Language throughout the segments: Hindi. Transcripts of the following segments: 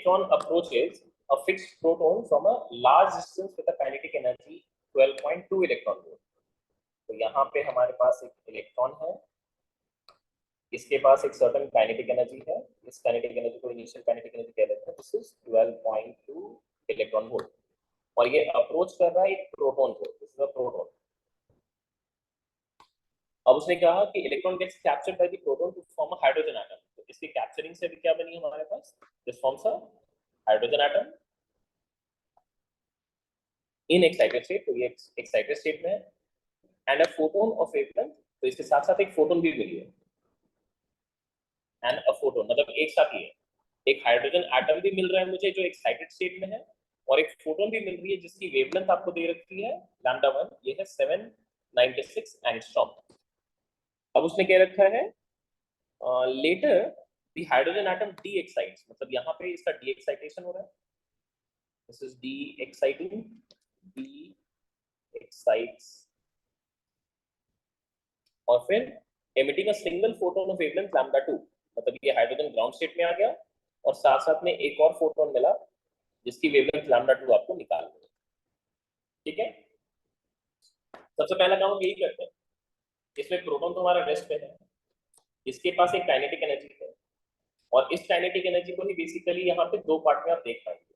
electron approaches a fixed proton from a large distance with a kinetic energy 12.2 electron volt. तो यहाँ पे हमारे पास एक इलेक्ट्रॉन है, इसके पास एक सर्टेन काइनेटिक एनर्जी है, इस काइनेटिक एनर्जी को इनिशियल काइनेटिक एनर्जी कह देते हैं, दिस इज 12.2 इलेक्ट्रॉन वोल्ट, और ये अप्रोच कर रहा है एक प्रोटॉन को, दिस इज अ प्रोटॉन। अब उसने कहा कि electron gets captured by the proton to form a hydrogen atom, तो इसकी कैप्चरिंग से भी क्या बनी हमारे पास, this forms a hydrogen atom in excited state, तो ये एक्साइटेड स्टेट में है, and a photon of wavelength, तो इसके साथ साथ एक फोटोन भी मिली है, एंड अ फोटोन मतलब एक साथ ही है, एक हाइड्रोजन एटम भी मिल रहा है मुझे जो एक्साइटेड स्टेट में है, और एक फोटोन भी मिल रही है जिसकी वेवलेंथ आपको दे रखी है λ1, ये है 796 एंगस्ट्रॉम। अब उसने क्या रखा है, later the hydrogen atom de excites, मतलब यहाँ पे इसका डी एक्साइटेशन हो रहा है, this is de exciting, de excites, और फिर emitting a single photon of wavelength λ2, मतलब ये हाइड्रोजन ग्राउंड स्टेट में आ गया, और साथ साथ में एक और फोटोन मिला जिसकी वेवलेंथ λ2 आपको निकालनी है, ठीक है। सबसे पहला काम हम यही करते हैं, इसमें प्रोटॉन तुम्हारा रेस्ट पे है, इसके पास एक काइनेटिक एनर्जी है, और इस काइनेटिक एनर्जी को ही बेसिकली यहाँ पे दो पार्ट में आप देख पाएंगे,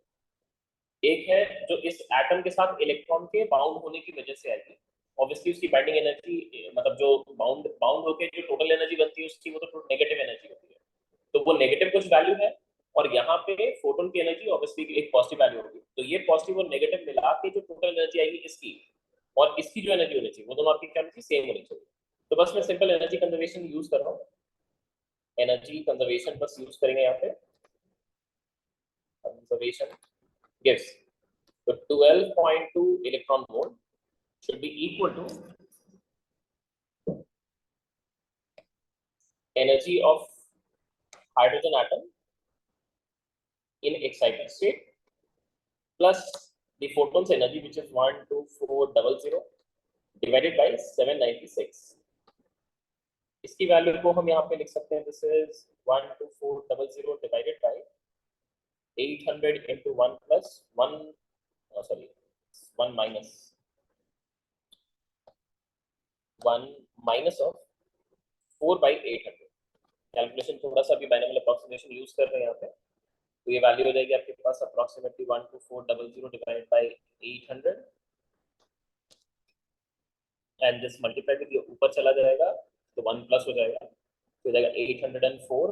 एक है जो इस एटम के साथ इलेक्ट्रॉन के बाउंड होने की वजह से आएगी, ऑब्वियसली उसकी बाइंडिंग एनर्जी, मतलब जो बाउंड होकर जो टोटल एनर्जी बनती है उसकी वो तो नेगेटिव एनर्जी होती है, तो वो नेगेटिव कुछ वैल्यू है, और यहाँ पे फोटोन की एनर्जी ऑब्वियसली एक पॉजिटिव वैल्यू होगी, तो ये पॉजिटिव और नेगेटिव मिला के जो टोटल एनर्जी आएगी इसकी और इसकी जो एनर्जी होनी चाहिए वो दोनों आपकी क्या होनी चाहिए, सेम होनी चाहिए। तो बस मैं सिंपल एनर्जी कंजर्वेशन यूज कर रहा हूँ, एनर्जी कंजर्वेशन बस यूज करेंगे यहाँ पे, कंजर्वेशन गिव्स, तो 12.2 electron volt should be equal to energy of hydrogen atom in excited state plus the photon's energy, which is 12400 divided by 796. इसकी वैल्यू को हम यहाँ पे लिख सकते हैं, this is 12400 divided by 800 into 1 plus 1 1 minus 1 minus of 4 by 800। Calculation थोड़ा सा भी बाइनोमियल अप्रोक्सीमेशन यूज कर रहे हैं यहाँ पे, तो ये वैल्यू हो जाएगी आपके पास approximately 12400 divided by 800, and this multiply with ये ऊपर चला जाएगा तो 1 प्लस हो जाएगा, तो हो जाएगा 804,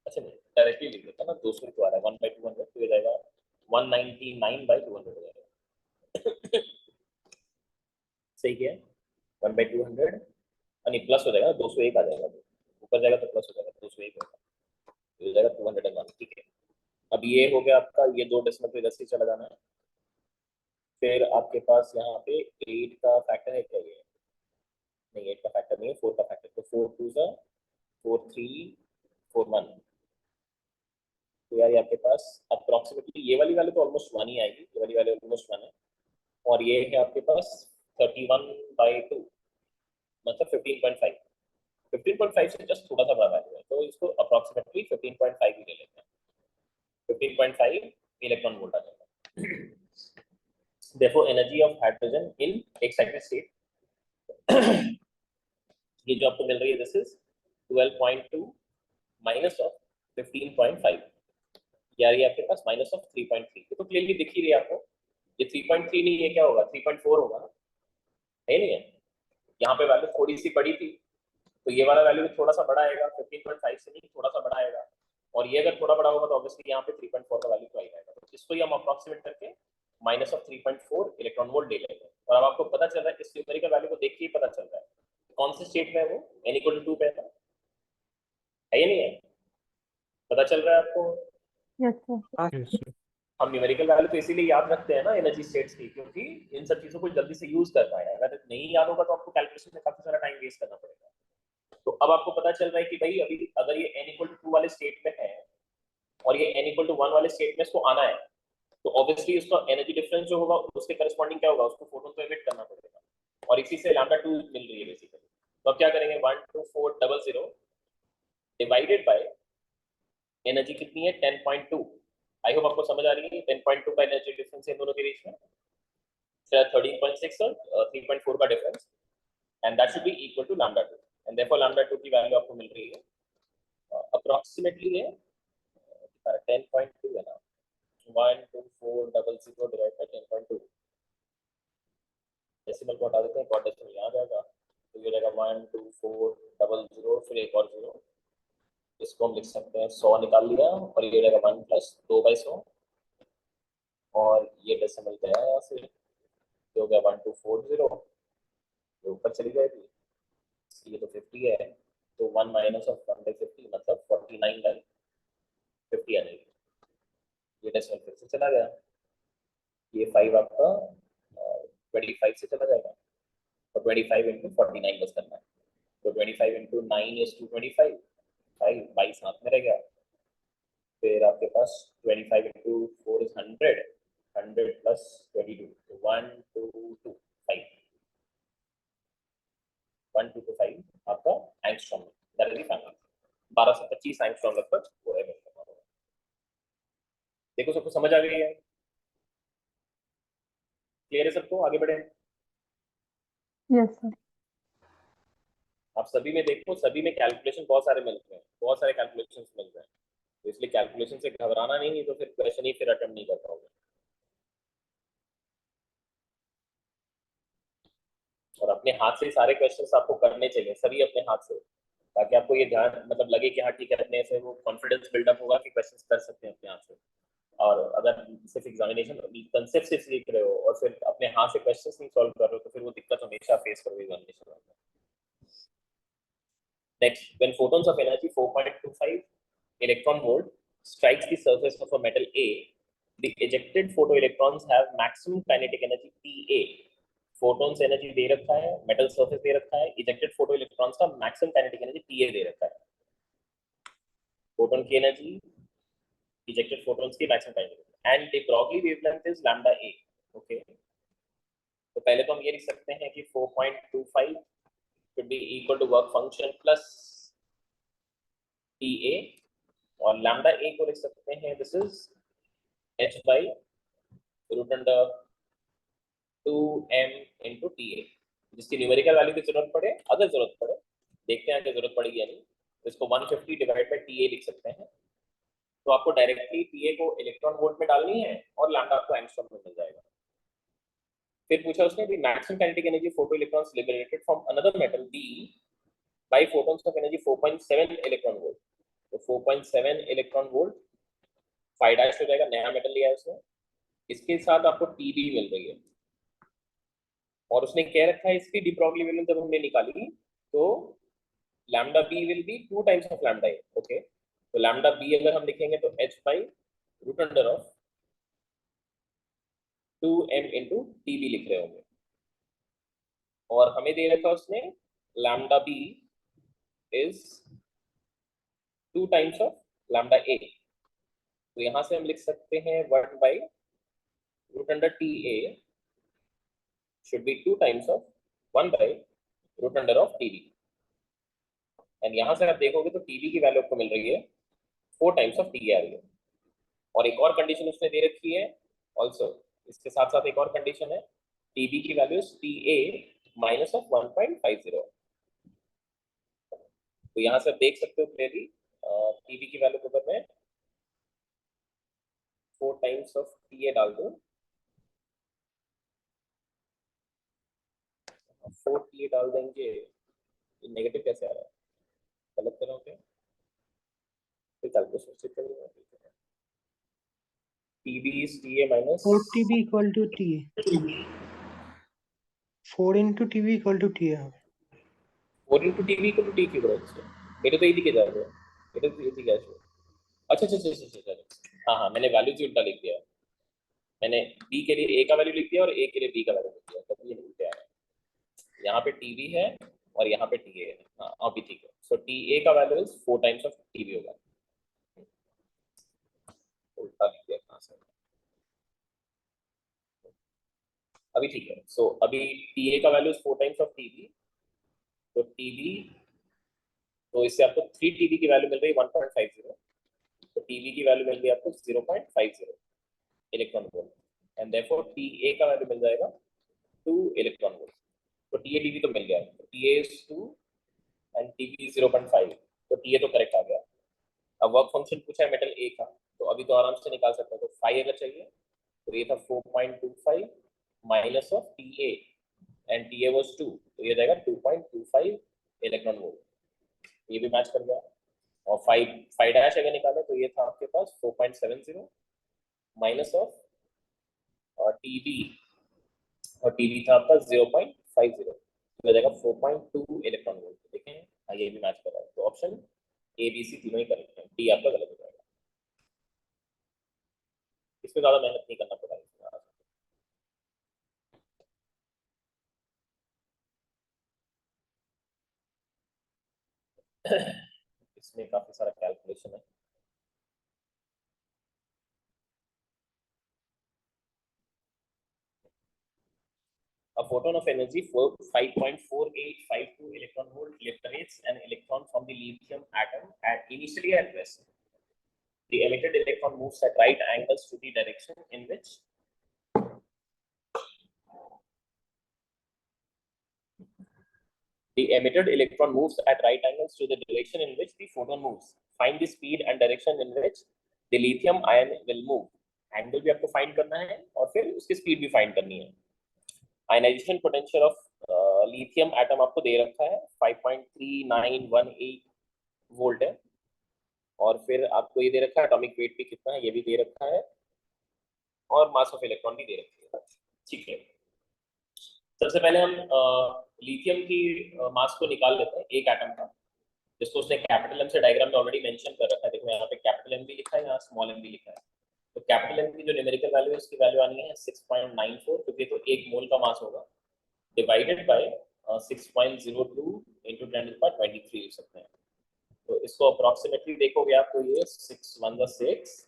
अच्छा नहीं डायरेक्टली लिख देता ना, 200 तो आ रहा है 1 by 200, तो हो जाएगा 199 by 200 हो जाएगा सही है, 1 by 200 यानी प्लस हो जाएगा 201 आ जाएगा, ऊपर जाएगा तो प्लस हो जाएगा 201 होगा, हो जाएगा 201, ठीक है। अब ये हो गया आपका, ये दो डेसिमल पे इधर से चला जाना है, फिर आपके पास यहाँ पे 8 का फैक्टर है क्या, ये नहीं 8 का फैक्टर नहीं है, 4 का फैक्टर, तो 4 2 जा 4 3 4 1, तो यार ये आपके पास अप्रोक्सीमेटली ये वाली वैल्यू तो ऑलमोस्ट 1 ही आएगी, ये वाली वैल्यू ऑलमोस्ट 1 है, और ये है आपके पास 31/2 मतलब 15.5, 15.5 से जस्ट थोड़ा सा बड़ा वैल्यू है, तो इसको अप्रोक्सीमेटली 15.5 ही ले लेते हैं, 15.5 इलेक्ट्रॉन वोल्ट आ जाएगा। Therefore, energy of hydrogen in excited state ये जो आपको मिल रही है, this is 12.2 minus of 15.5, यार ये आपके पास minus of 3.3, तो क्लियरली दिख ही रही है आपको, ये 3.3 नहीं है, क्या होगा 3.4 होगा ना, है नहीं है, यहाँ पे वैल्यू थोड़ी सी बड़ी थी, तो ये वाला वैल्यू थोड़ा सा बड़ा आएगा, 15.5 से नहीं थोड़ा सा बड़ा आएगा, और ये अगर थोड़ा बड़ा होगा तो ऑब्वियसली यहाँ पे 3.4 का वैल्यू तो आएगा, तो इसको ही हम अप्रोक्सीमेट करके माइनस ऑफ 3.4 इलेक्ट्रॉन वोल्ट ले लेंगे, और अब आपको पता चल रहा है, इस न्यूमेरिकल वैल्यू को देख के ही पता चल रहा है कौन से स्टेट में है वो, n = 2 पे है या नहीं है, पता चल रहा है आपको? Yes, sir. हम न्यूमेरिकल वैल्यू तो इसीलिए याद रखते हैं ना एनर्जी स्टेट्स की, क्योंकि इन सब चीजों को जल्दी से यूज कर पाए, अगर नहीं याद होगा तो आपको कैलकुलेशन में काफी सारा टाइम वेस्ट करना पड़ेगा। तो अब आपको पता चल रहा है कि भाई अभी अगर ये n = 2 वाले स्टेट में है और ये n = 1 वाले स्टेट में इसको आना है, तो ऑब्वियसली उसका एनर्जी डिफरेंस जो होगा उसके करस्पॉन्डिंग क्या होगा, उसको फोटोन तो एमिट करना पड़ेगा, और इसी से λ2 मिल रही है बेसिकली। तो अब क्या करेंगे, 12400 डिवाइडेड बाय एनर्जी कितनी है 10.2, आई होप आपको समझ आ रही है 10.2 का एनर्जी डिफरेंस है इन दोनों के बीच में, 13.6 और 3.4 का difference, and that should be equal to lambda 2, and therefore lambda 2 की वैल्यू आपको मिल रही है अप्रोक्सीमेटली है 10.2 है ना, 12400 डिवाइड बाय 10.2, डेसिमल को हटा देते हैं, क्वाड डेसिमल यहाँ आ जाएगा, तो ये रहेगा 12400, फिर एक और जीरो, इसको हम लिख सकते हैं 100 निकाल लिया, और ये रहेगा 1 प्लस 2/100, और ये डेसिमल गया यहाँ से, ये हो गया 1240, तो ऊपर चली जाएगी, ये तो 50 है, तो 1 माइनस ऑफ 1/50 मतलब 49/50 आ जाएगी, ये डेसिमल फिर से चला गया, ये 5 आपका 25 से चला जाएगा, और 25 इंटू 49 बस करना है, तो 25 इंटू 9 इज 225, 22 हाथ में रह गया, फिर आपके पास 25 इंटू 4 इज 100, 100 प्लस 22, तो 1225, 1225 आपका angstrom that is the family, 12 से 25 एंगस्ट्रॉम लगभग वो है। देखो सबको समझ आ गई है, क्लियर है सबको, आगे बढ़े। Yes, sir. आप सभी में देखो, सभी में कैलकुलेशन बहुत सारे मिलते हैं, बहुत सारे कैलकुलेशंस मिल रहे हैं, तो इसलिए कैलकुलेशन से घबराना नहीं तो फिर क्वेश्चन ही फिर अटेम्प्ट नहीं कर पाओगे, और अपने हाथ से सारे क्वेश्चंस आपको करने चाहिए, सभी अपने हाथ से, ताकि आपको ये ध्यान मतलब लगे कि हाँ ठीक है, अपने से वो कॉन्फिडेंस बिल्डअप होगा कि क्वेश्चंस कर सकते हैं अपने हाथ से। और अगर सिर्फ एग्जामिनेशन कंसेप्ट से सीख रहे हो और फिर अपने हाथ से क्वेश्चंस नहीं सॉल्व कर रहे हो, तो फिर वो दिक्कत हमेशा फेस करोगे एग्जामिनेशन में। Next, when photons of energy 4.25 electron volt strikes the surface of a metal A, the ejected photoelectrons have maximum kinetic energy Ta. Photons energy दे रखा है, metal surface दे रखा है, ejected photoelectrons का maximum kinetic energy Ta दे रखा है। Photon की energy, ejected photons की maximum kinetic energy, and the Broglie wavelength is lambda A. Okay. तो पहले तो हम ये लिख सकते हैं कि 4.25 should be equal to work function plus Ta, और लैम्डा ए को लिख सकते हैं this is h by root under 2m into Ta, जिसकी न्यूमेरिकल वैल्यू की जरूरत पड़े, अगर जरूरत पड़े, देखते हैं कि जरूरत पड़ेगी या नहीं, तो इसको 150 डिवाइड बाय Ta लिख सकते हैं, तो आपको डायरेक्टली Ta को इलेक्ट्रॉन वोल्ट में डालनी है और लैम्डा आपको एंगस्ट्रॉम में मिल जाएगा। फिर पूछा उसने भी maximum kinetic energy photo electrons liberated from another metal B by photons of energy 4.7 electron volt, तो 4.7 इलेक्ट्रॉन वोल्ट 5 डैश हो जाएगा, नया मेटल लिया है उसने, इसके साथ आपको TB मिल रही है, और उसने कह रखा है इसकी डी ब्रॉगली वैल्यू जब हमने निकाली तो lambda B will be 2 times of lambda A. Okay, तो लैम्डा बी अगर हम लिखेंगे तो h by root under of 2m into TB लिख रहे होंगे, और हमें दे रखा उसने lambda B is 2 times of lambda A, तो यहां से हम लिख सकते हैं 1 by root under T A should be 2 times of 1 by root under of TB, and यहां से आप देखोगे तो TB की वैल्यू आपको मिल रही है 4 टाइम्स ऑफ TA आ रही है, और एक और कंडीशन उसने दे रखी है ऑल्सो, इसके साथ साथ एक और कंडीशन है TB की वैल्यू TA माइनस ऑफ 1.50, तो यहां से आप देख सकते हो क्लियरली TB की वैल्यू को अगर मैं 4 टाइम्स ऑफ TA डाल दूं, 4 TA डाल देंगे, नेगेटिव कैसे आ रहा है, गलत कर रहा हूं क्या, फिर कैलकुलेशन चेक करूंगा, TB is TA minus 4 TB equal to TA. 4 into TB equal to TA. 4 into TB equal to T क्यों बड़ा अच्छा, मेरे तो ये दिखे जा रहा है, मेरे तो ये दिखा है, अच्छा अच्छा अच्छा अच्छा अच्छा, हाँ हाँ मैंने वैल्यू ही उल्टा लिख दिया, मैंने B के लिए A का वैल्यू लिख दिया और A के लिए B का वैल्यू लिख दिया, तब ये उल्टे आया, यहाँ पे TB है और यहाँ पे TA है, हाँ अभी ठीक है, सो TA का value is 4 times of TB होगा, उल्टा लिख दिया कहाँ से, अभी ठीक है, सो अभी TA का value is 4 times of TB, तो TB, तो इससे आपको 3 TB की वैल्यू मिल रही है 1.50, तो टीवी की वैल्यू मिल गई आपको 0.50 electron volt, and therefore TA का वैल्यू मिल जाएगा 2 इलेक्ट्रॉन वोल्ट। तो टीए टीवी तो मिल गया, तो टीए इज 2 एंड टीवी 0.5, तो टीए तो करेक्ट आ गया। अब वर्क फंक्शन पूछा है मेटल ए का, तो अभी तो आराम से निकाल सकते हो। तो 5 अगर चाहिए तो ये था 4.25 minus of TA, and TA was 2, तो ये जाएगा 2.25 इलेक्ट्रॉन वोल्ट, ये भी मैच कर गया। और 5 डैश अगर निकाले तो ये था आपके पास 4.70 माइनस ऑफ टीवी, और टीवी था आपका 0.50, तो जाएगा 4.2 इलेक्ट्रॉन वोल्ट। देखें हाँ ये भी मैच कर रहा है, तो ऑप्शन ए बी सी तीनों ही करेक्ट है, डी आपका गलत हो जाएगा। इसमें ज्यादा मेहनत नहीं करना पड़ा इसमें। इसमें काफी सारा कैलकुलेशन है। A photon of energy 5.4852 electron volt liberates an electron from the lithium atom initially at rest. The emitted electron moves at right angles to the direction in which the emitted electron moves at right angles to the direction in which the photon moves. Find the speed and direction in which the lithium ion will move. Angle भी आपको फाइंड करना है और फिर उसकी स्पीड भी फाइंड करनी है। Ionization potential of lithium atom आपको दे रखा है 5.3918 वोल्ट है, और फिर आपको ये दे रखा है एटॉमिक वेट भी कितना है ये भी दे रखा है, और मास ऑफ इलेक्ट्रॉन भी दे रखी है। ठीक है, सबसे पहले हम लिथियम की मास को निकाल लेते हैं एक एटम का, जिसको उसने कैपिटल एम से डायग्राम में ऑलरेडी मेंशन कर रखा है। देखो यहाँ पे कैपिटल एम भी लिखा है, यहाँ स्मॉल एम भी लिखा है। तो कैपिटल एम की जो न्यूमेरिकल वैल्यू है उसकी वैल्यू आनी है 6.94, क्योंकि तो एक मोल का मास होगा, डिवाइडेड बाय 6.02 into 10⁻23 लिख सकते हैं। तो इसको अप्रोक्सीमेटली देखोगे आप तो ये 6 1 6,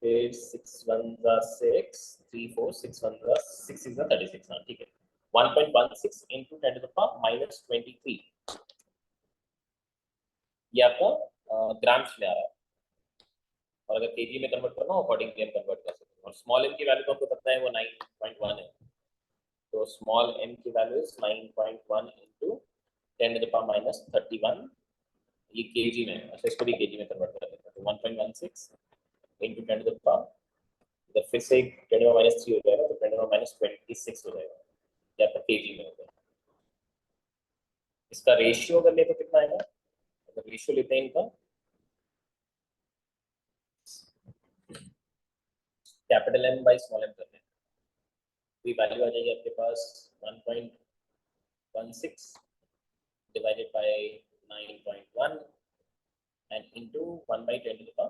फिर 6 1 6, 3 4, 6 1 6 6 36, हाँ ठीक है, 1.16 into 10⁻23 ये आपका ग्राम्स में आ रहा है, और अगर केजी में कन्वर्ट करना हो अकॉर्डिंगली हम कन्वर्ट कर सकते हैं। और स्मॉल एम की वैल्यू तो आपको पता है वो 9.1 है, तो स्मॉल एम की वैल्यू इज 9.1 into 10⁻31, ये केजी में, अच्छा इसको भी केजी में कन्वर्ट कर देते हैं, तो 1.16 into 10⁻, जब फिर से 10⁻³ हो जाएगा तो 10⁻26 हो जाएगा, या तो केजी में हो जाएगा। इसका रेशियो अगर ले तो कितना आएगा, अगर रेशियो लेते हैं इनका capital M by small M करते हैं, तो ये वैल्यू आ जाएगी आपके पास 1.16 divided by 9.1 and into 1/10⁻⁵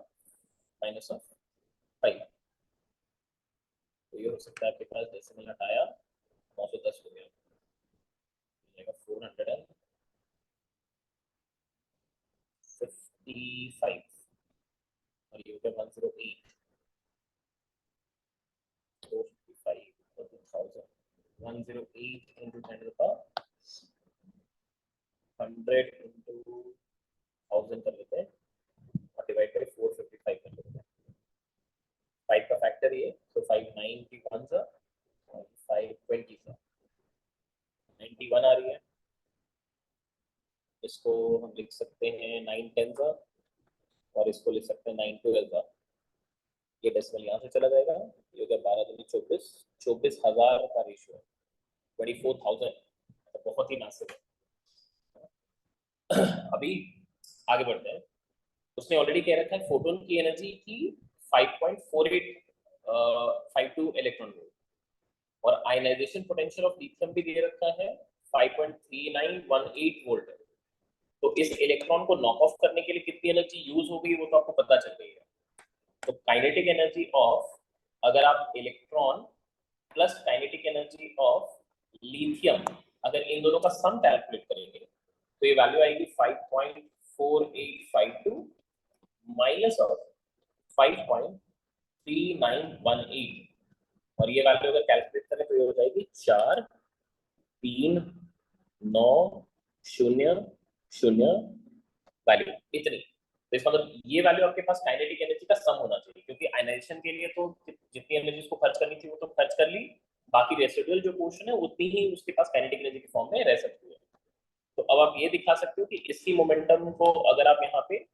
तो ये हो सकता है आपके पास डेसिमल हटाया 910 हो गया, 455 और ये हो गया 108, 455 और 2000, 108 into 10⁻100 into 1000 कर लेते हैं और डिवाइड करें 455 कर लेते हैं। 5 का फैक्टर ये, तो 5 9 की 1 सा और 5 20 सा 91 आ रही है। इसको हम लिख सकते हैं 9 10 सा, और इसको लिख सकते हैं 9 12 सा। ये डेसिमल यहाँ से चला जाएगा, ये हो गया 12 दूनी 24, 24,000 का रेशियो है, 24,000, तो बहुत ही मैसिव है। अभी आगे बढ़ते हैं, उसने ऑलरेडी कह रखा है फोटोन की एनर्जी की 5.4852 इलेक्ट्रॉन वोल्ट, और आयनाइजेशन पोटेंशियल ऑफ लिथियम भी दे रखा है 5.3918 वोल्ट है। तो इस इलेक्ट्रॉन को नॉक ऑफ करने के लिए कितनी एनर्जी यूज हो गई वो तो आपको पता चल गई है। तो काइनेटिक एनर्जी ऑफ, अगर आप electron plus kinetic energy of lithium, अगर इन दोनों का सम कैलकुलेट करेंगे तो ये वैल्यू आएगी 5.4852 माइनस ऑफ 5.3918, और ये वैल्यू अगर कैलकुलेट करें तो ये हो जाएगी 43900 वैल्यू इतनी। तो इसका मतलब ये वैल्यू आपके पास काइनेटिक एनर्जी का सम होना चाहिए, क्योंकि आयनाइजेशन के लिए तो जितनी एनर्जी उसको खर्च करनी थी वो तो खर्च कर ली, बाकी रेसिडुअल जो पोर्शन है उतनी ही उसके पास काइनेटिक एनर्जी के फॉर्म में रह सकती है। तो अब आप ये दिखा सकते हो कि इसकी मोमेंटम को अगर आप यहाँ पे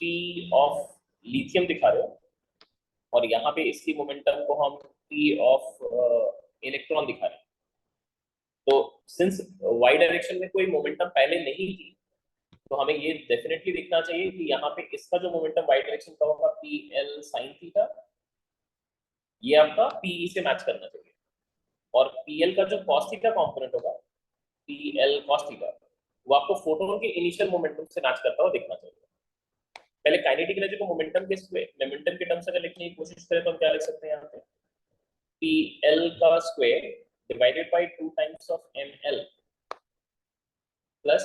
P ऑफ लिथियम दिखा रहे हो और यहाँ पे इसकी मोमेंटम को हम P ऑफ इलेक्ट्रॉन दिखा रहे हैं, तो सिंस वाई डायरेक्शन में कोई मोमेंटम पहले नहीं थी, तो हमें ये डेफिनेटली दिखना चाहिए कि यहाँ पे इसका जो मोमेंटम वाई डायरेक्शन का होगा पी एल साइन थीटा, ये आपका पीई से मैच करना चाहिए, और पीएल का जो कॉस थीटा कंपोनेंट होगा पीएल कॉस थीटा, वो आपको फोटोन के इनिशियल मोमेंटम से मैच करता हुआ दिखना चाहिए। पहले काइनेटिक एनर्जी को मोमेंटम के टर्म्स अगर लिखने की कोशिश करें तो हम क्या लिख सकते हैं यहाँ पे, पीएल का square divided by 2 times of ML plus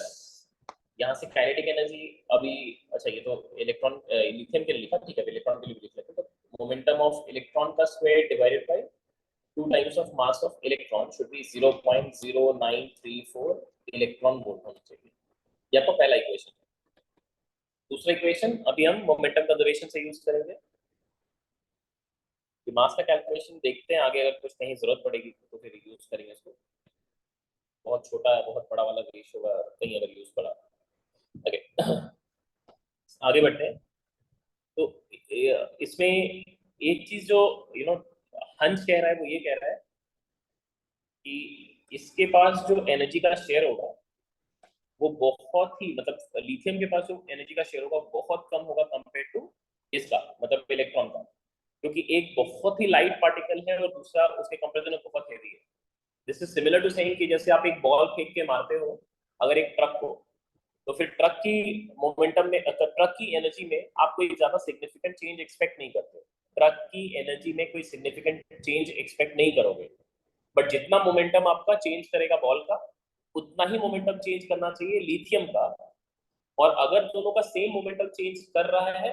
यहाँ से काइनेटिक एनर्जी अभी, अच्छा ये तो इलेक्ट्रॉन लिथियम के लिए लिखा, ठीक है, इलेक्ट्रॉन के लिए भी लिख लेते हैं, तो मोमेंटम ऑफ इलेक्ट्रॉन का square divided by 2 times of mass of electron should be 0.0934 electron volt होना चाहिए। ये आपका पहला इक्वेशन है। दूसरा इक्वेशन अभी हम मोमेंटम कंजर्वेशन से यूज करेंगे, मास का कैलकुलेशन देखते हैं आगे, अगर कुछ कहीं जरूरत पड़ेगी तो फिर यूज करेंगे इसको, बहुत छोटा है, बहुत बड़ा वाला रेशियो होगा कहीं अगर यूज पड़ा। ओके आगे बढ़ते हैं। तो इसमें एक चीज जो हंस कह रहा है वो ये कह रहा है कि इसके पास जो एनर्जी का शेयर होगा वो बहुत ही, मतलब लिथियम के पास जो एनर्जी का शेयर होगा बहुत कम होगा कंपेयर टू इसका, मतलब इलेक्ट्रॉन का, क्योंकि एक बहुत ही लाइट पार्टिकल है और दूसरा उसके कंपेरिजन में बहुत हेवी है। This is similar to saying कि जैसे आप एक बॉल फेंक के मारते हो अगर एक ट्रक को, तो फिर ट्रक की मोमेंटम में, ट्रक की एनर्जी में आप कोई ज्यादा सिग्निफिकेंट चेंज एक्सपेक्ट नहीं करते, ट्रक की एनर्जी में कोई सिग्निफिकेंट चेंज एक्सपेक्ट नहीं करोगे, बट जितना मोमेंटम आपका चेंज करेगा बॉल का उतना ही मोमेंटम चेंज करना चाहिए लिथियम का, और अगर दोनों का सेम मोमेंटम चेंज कर रहा है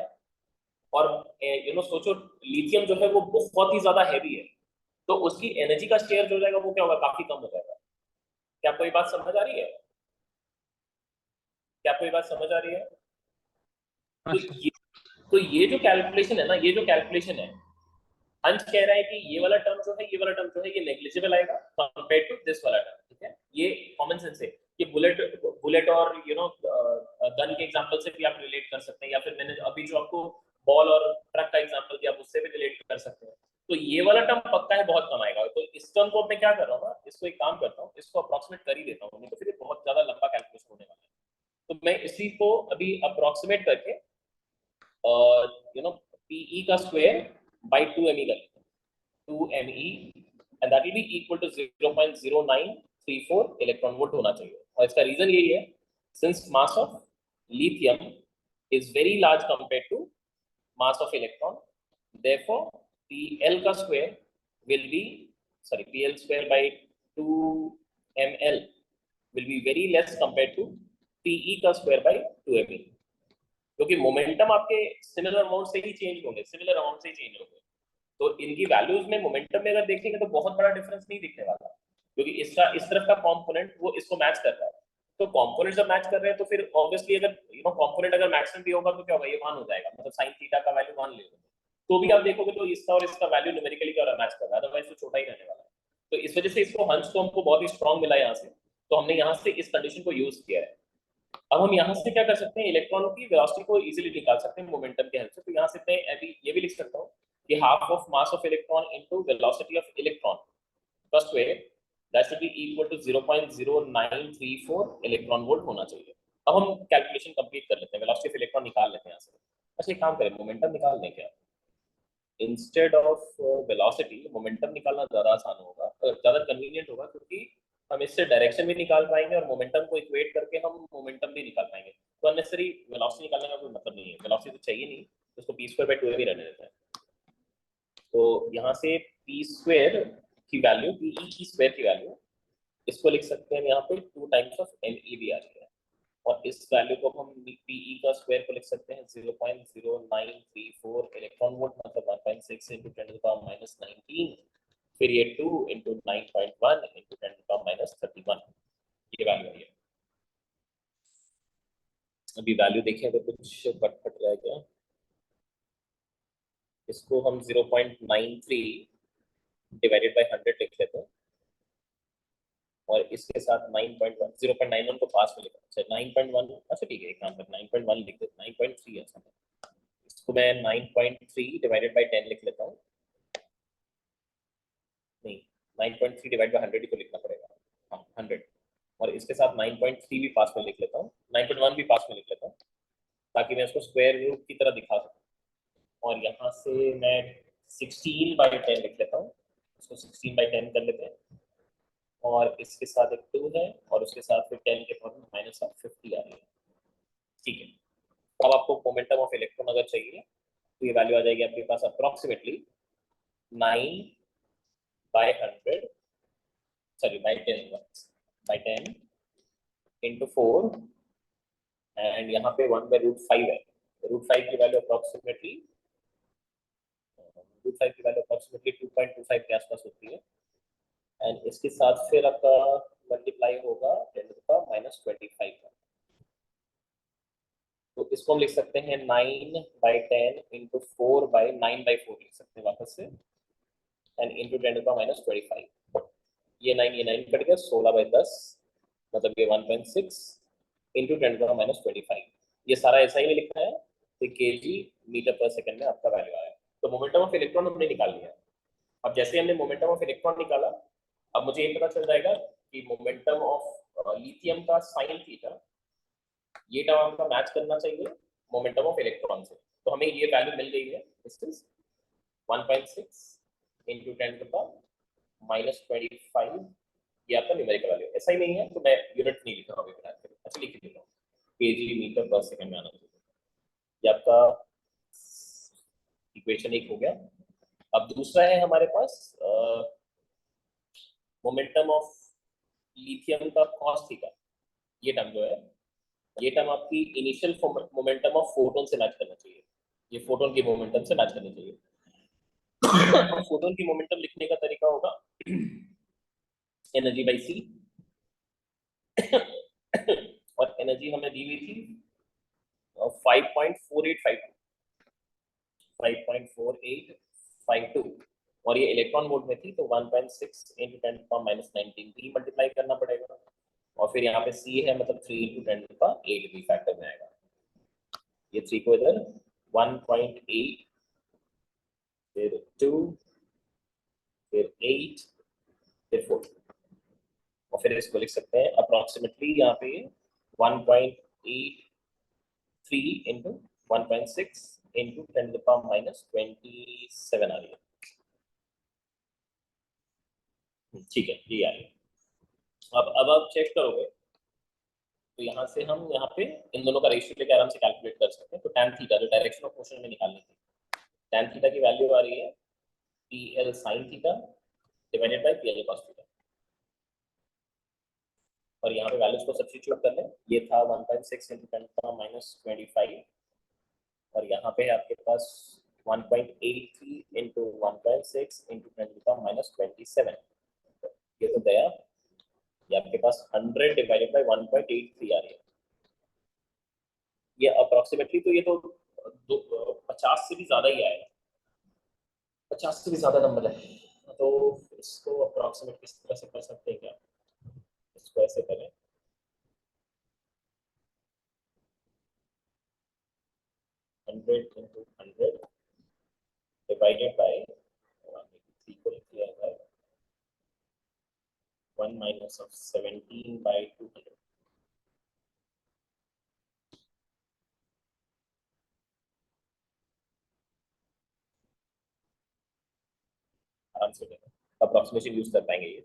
और सोचो लिथियम जो है वो बहुत ही ज्यादा हैवी है, तो उसकी एनर्जी का शेयर जो हो जाएगा वो क्या होगा, काफी कम हो जाएगा। क्या आपको ये बात समझ आ रही है? क्या आपको ये बात समझ आ रही है? तो ये तो ये जो कैलकुलेशन है ना, ये जो कैलकुलेशन है, अंश कह रहा है कि ये वाला टर्म जो है, ये वाला टर्म जो है ये नेग्लिजिबल आएगा कंपेयर टू दिस वाला टर्म, ठीक है, ये कॉमन सेंस है। ये बुलेट और गन के एग्जांपल से भी आप रिलेट कर सकते हैं, या फिर मैंने अभी जो आपको बॉल और ट्रक का एग्जांपल दिया उससे भी रिलेट कर सकते हैं। तो ये वाला टर्म पक्का है बहुत कम आएगा, तो इस टर्म को मैं क्या कर रहा हूँ ना, इसको एक काम करता हूँ, इसको अप्रोक्सीमेट कर ही देता हूँ, नहीं तो फिर बहुत ज्यादा लंबा कैलकुलेशन होने वाला है। तो मैं इसी को अभी अप्रोक्सीमेट करके पीई का स्क्वायर बाई 2me कर लेते हैं, 2me, and that will be equal to 0.0934 electron volt होना चाहिए। और इसका रीजन यही है, since mass of lithium is very large compared to mass of electron, therefore pl का square will be, pl square by 2ml will be very less compared to pe का square by 2me, क्योंकि मोमेंटम आपके सिमिलर अमाउंट से ही चेंज होंगे, सिमिलर अमाउंट से ही चेंज होंगे, तो इनकी वैल्यूज में मोमेंटम में अगर देखेंगे तो बहुत बड़ा डिफरेंस नहीं दिखने वाला, क्योंकि इसका इस तरफ का कंपोनेंट वो इसको मैच कर रहा है। तो कंपोनेंट जब मैच कर रहे हैं तो फिर ऑब्वियसली अगर कंपोनेंट अगर मैक्सिमम भी होगा तो क्या होगा, ये 1 हो जाएगा, मतलब sin थीटा का वैल्यू 1 ले लो, तो भी आप देखोगे तो इसका और इसका वैल्यू न्यूमेरिकली क्या मैच कर रहा है, अदरवाइज तो छोटा ही रहने वाला है। तो इस वजह से इसको हंस तो हमको बहुत ही स्ट्रांग मिला यहाँ से, तो हमने यहाँ से इस कंडीशन को यूज किया है। अब हम यहाँ से क्या कर सकते हैं, इलेक्ट्रॉनों की वेलोसिटी को इजीली निकाल सकते हैं मोमेंटम के हेल्प से। तो यहाँ से मैं अभी ये भी लिख सकता हूँ कि half of mass of electron into velocity of electron का square, that should be equal to 0.0934 electron volt होना चाहिए। अब हम कैलकुलेशन कंप्लीट कर लेते हैं, वेलोसिटी ऑफ इलेक्ट्रॉन निकाल लेते हैं यहाँ से। अच्छा एक काम करें, मोमेंटम निकाल दें क्या, इंस्टेड ऑफ वेलोसिटी मोमेंटम निकालना ज्यादा आसान होगा, ज्यादा कन्वीनियंट होगा, क्योंकि हम इससे डायरेक्शन भी निकाल पाएंगे और मोमेंटम को इक्वेट करके हम मोमेंटम भी निकाल पाएंगे। तो अननेसेसरी वेलोसिटी निकालने का कोई मतलब नहीं है, वेलोसिटी तो चाहिए नहीं, उसको पी स्क्वायर बाय 2 भी रहने देता है। तो यहाँ से पी स्क्वायर की वैल्यू, पीई की स्क्वायर की वैल्यू, इसको लिख सकते हैं यहाँ पे 2 टाइम्स ऑफ एमई भी आ रही है, और इस वैल्यू को हम पीई का स्क्वायर को लिख सकते हैं 0.0934 इलेक्ट्रॉन वोल्ट, मतलब 1.6 into 10 to the power minus 19, फिर ये 2 into 9.1 into 10 to the power minus 31, ये वैल्यू है। अभी वैल्यू देखें तो कुछ कट कट रहा है क्या? इसको हम 0.93 डिवाइडेड बाय 100 लिख लेते हैं, और इसके साथ 9.1 0.91 को पास में लिखा, अच्छा 9.1, अच्छा ठीक है, एक काम कर 9.1 लिख देते, 9.3 है, अच्छा इसको मैं 9.3 डिवाइडेड बाय 10 लिख लेता हूँ, नहीं 9.3 डिवाइड बाय 100 ही तो लिखना पड़ेगा, हाँ 100, और इसके साथ 9.3 भी पास में लिख लेता हूँ, 9.1 भी पास में लिख लेता हूँ, ताकि मैं इसको स्क्वायर रूट की तरह दिखा सकूँ, और यहाँ से मैं 16/10 लिख लेता हूँ, इसको 16/10 कर लेते हैं, और इसके साथ एक 2 है, और उसके साथ फिर 10 के पावर -50 आ रही है, ठीक है। अब आपको मोमेंटम ऑफ इलेक्ट्रॉन अगर चाहिए तो ये वैल्यू आ जाएगी आपके पास approximately 9/100, sorry by 10 into 4, and यहाँ पे 1/√5 है, √5 की वैल्यू अप्रोक्सीमेटली 2.25 के आसपास होती है, एंड इसके साथ फिर आपका मल्टीप्लाई होगा 10⁻25 का, तो इसको हम लिख सकते हैं 9/10 इंटू 4/9/4 लिख सकते हैं वापस से, एंड इंटू 10⁻25, ये 9 कट गया, 16/10 मतलब ये 1.6 इंटू 10⁻25, ये सारा ऐसा ही में लिखना है, तो केजी मीटर पर सेकंड में आपका वैल्यू आया। तो मोमेंटम ऑफ इलेक्ट्रॉन हमने निकाल लिया। अब जैसे हमने मोमेंटम ऑफ इलेक्ट्रॉन निकाला, अब मुझे ये पता चल जाएगा कि मोमेंटम ऑफ लिथियम का साइन थीटा, ये टर्म आपका मैच करना चाहिए मोमेंटम ऑफ इलेक्ट्रॉन से, तो हमें ये वैल्यू मिल गई है, दिस इज 1.6 इंटू 10⁻25, ये आपका न्यूमेरिकल वैल्यू, ऐसा ही नहीं है तो मैं यूनिट नहीं लिख रहा हूँ, अच्छा लिख देता हूँ, केजी मीटर पर सेकंड में आना चाहिए, ये आपका इक्वेशन एक हो गया। अब दूसरा है हमारे पास मोमेंटम ऑफ लिथियम का कॉस थीटा, ये टर्म जो है, ये टर्म आपकी इनिशियल मोमेंटम ऑफ फोटोन से मैच करना चाहिए, ये फोटोन की मोमेंटम से मैच करनी चाहिए। फोटोन की मोमेंटम लिखने का तरीका होगा एनर्जी बाई सी, और एनर्जी हमें दी हुई थी 5.4852, और ये इलेक्ट्रॉन वोल्ट में थी, तो 1.6 इंटू 10⁻19 भी मल्टीप्लाई करना पड़ेगा, और फिर यहाँ पे सी है, मतलब 3 इंटू 10⁸ भी फैक्टर में आएगा, ये 3 को इधर 1.8, फिर 2, फिर 8, फिर 4, और फिर इसको लिख सकते हैं अप्रोक्सीमेटली यहाँ पे 1.83 इंटू 1.6 इंटू 10⁻27 आ रही है, ठीक है, ये आ रही है। अब आप चेक करोगे तो यहाँ से हम यहाँ पे इन दोनों का रेशियो लेके आराम से कैलकुलेट कर सकते हैं, तो tan थीटा जो डायरेक्शन ऑफ मोशन में निकालनी थी, tan थीटा की वैल्यू आ रही है PL sin theta divided by PL cos theta, और यहाँ पे वैल्यूज को सब्स्टिट्यूट कर लें, ये था 1.6 इंटू 10⁻25, और यहाँ पे है आपके पास 1.83 इंटू 1.6 इंटू 10⁻27, ये तो गया, ये आपके पास 100 डिवाइडेड बाय 1.83 आ रही है, ये अप्रोक्सीमेटली, तो ये तो 50 से भी ज्यादा ही आएगा, 50 से भी ज्यादा नंबर है, तो इसको अप्रोक्सीमेट किस तरह से कर सकते हैं क्या, इसको ऐसे करें 100 इंटू 100 डिवाइडेड बाय 3 को लिख लिया जाए 1 - 17/200, आराम से अप्रोक्सीमेशन यूज कर पाएंगे ये,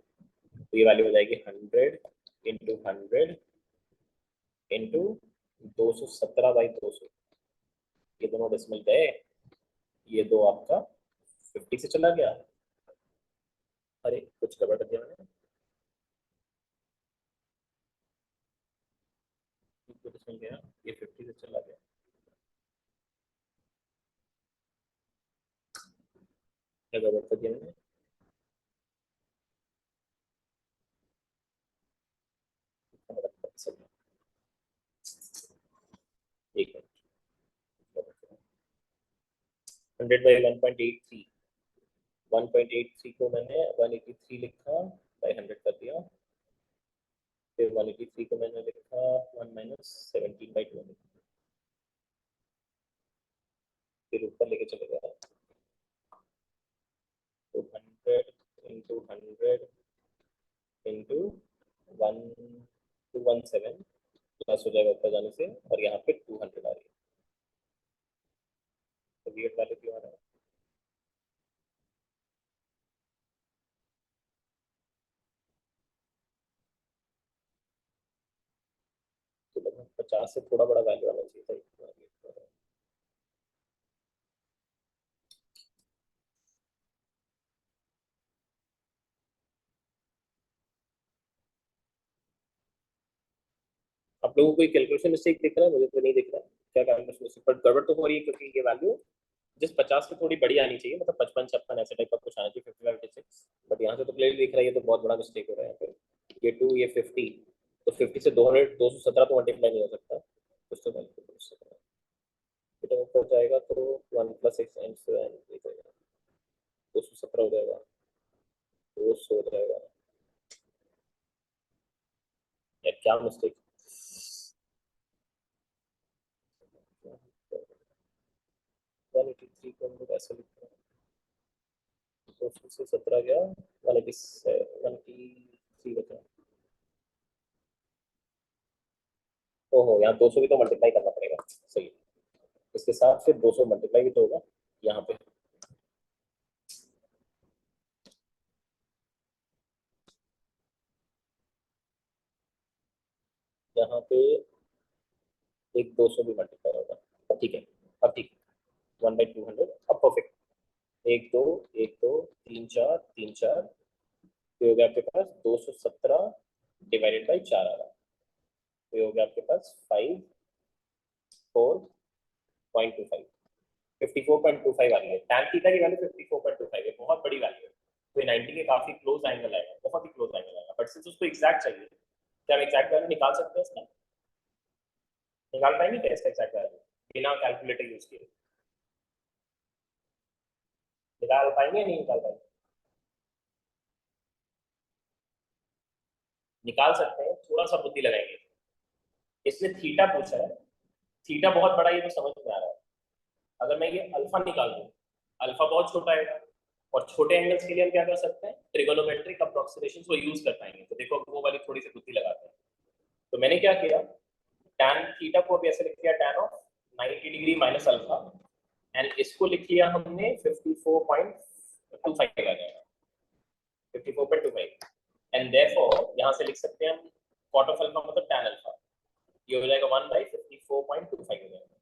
तो ये वैल्यू हो जाएगी 100 इंटू 100 इंटू 217/200, ये दोनों डेसिमल गए, ये दो आपका 50 से चला गया, अरे कुछ गड़बड़ कर दिया मैंने, डेसिमल गया, ये 50 से चला गया, क्या गड़बड़ कर दिया मैंने, एक मिनट, 100 बाई 1.83, 1.83 को मैंने 183 लिखा बाई 100 कर दिया, फिर 183 को मैंने लिखा 1 माइनस 17 बाई 2, फिर ऊपर लेके चले गया, तो 100 इंटू 100 इंटू 1217 प्लस हो जाएगा ऊपर जाने से, और यहाँ पे 200 आ रही है, तो वेट वैल्यू क्यों आ रहा है? तो लगभग 50 से थोड़ा बड़ा वैल्यू आना चाहिए था। आप लोगों को कोई कैलकुलेशन मिस्टेक दिख रहा है? मुझे तो नहीं दिख रहा क्या कैलकुलेशन मिस्टेक, पर गड़बड़ तो हो रही है क्योंकि ये वैल्यू जिस 50 से थोड़ी बड़ी आनी चाहिए, मतलब 55 56 ऐसे टाइप का कुछ आना चाहिए, 55 56, बट यहाँ से तो क्लियरली दिख रहा है ये तो बहुत बड़ा मिस्टेक हो रहा है यहाँ पे। ये 2 ये 50, तो 50 से 217 तो मल्टीप्लाई नहीं हो सकता, कुछ तो वैल्यू हो जाएगा, तो 1 प्लस एक्स एंड से 217 हो जाएगा, 200 हो जाएगा। यार क्या मिस्टेक, 183 को हम लोग ऐसे लिखते हैं, 200 से 17 गया, 183 बचा। ओहो, यहाँ 200 भी तो मल्टीप्लाई करना पड़ेगा, सही है, इसके साथ फिर 200 मल्टीप्लाई भी तो होगा यहाँ पे, यहाँ पे एक 200 भी मल्टीप्लाई होगा, ठीक है, अब ठीक है, 1/200 अब परफेक्ट, एक दो एक दो, तीन चार तीन चार, तो हो गया आपके पास 217 डिवाइडेड बाई 4 आ रहा, तो हो गया आपके पास 54.25, 54.25 आ रही है, tan थीटा की वैल्यू 54.25 है, बहुत बड़ी वैल्यू है, तो 90 के काफी क्लोज एंगल आएगा, बहुत ही क्लोज एंगल आएगा, बट सिंस उसको एग्जैक्ट चाहिए, क्या हम एग्जैक्ट वैल्यू निकाल सकते हैं इसका? निकाल पाएंगे क्या इसका एग्जैक्ट वैल्यू बिना कैलकुलेटर यूज किए? निकाल पाएंगे या नहीं निकाल पाएंगे? निकाल सकते हैं, थोड़ा सा बुद्धि लगाएंगे। इसने थीटा पूछा है, थीटा बहुत बड़ा, ये तो समझ में आ रहा है, अगर मैं ये अल्फा निकाल दूं, अल्फा बहुत छोटा है, और छोटे एंगल्स के लिए हम क्या कर सकते हैं, ट्रिगोनोमेट्रिक अप्रोक्सीमेशन को यूज कर पाएंगे, तो देखो वो वाली थोड़ी सी बुद्धि लगाते हैं, तो मैंने क्या किया, tan थीटा को भी ऐसे लिख दिया, tan of 90 degree minus alpha, and इसको लिख लिया हमने 54.25 आ जाएगा, 54.25, एंड देयरफॉर यहां से लिख सकते हैं हम cot ऑफ अल्फा मतलब tan अल्फा, ये हो जाएगा 1/54.25 हो जाएगा,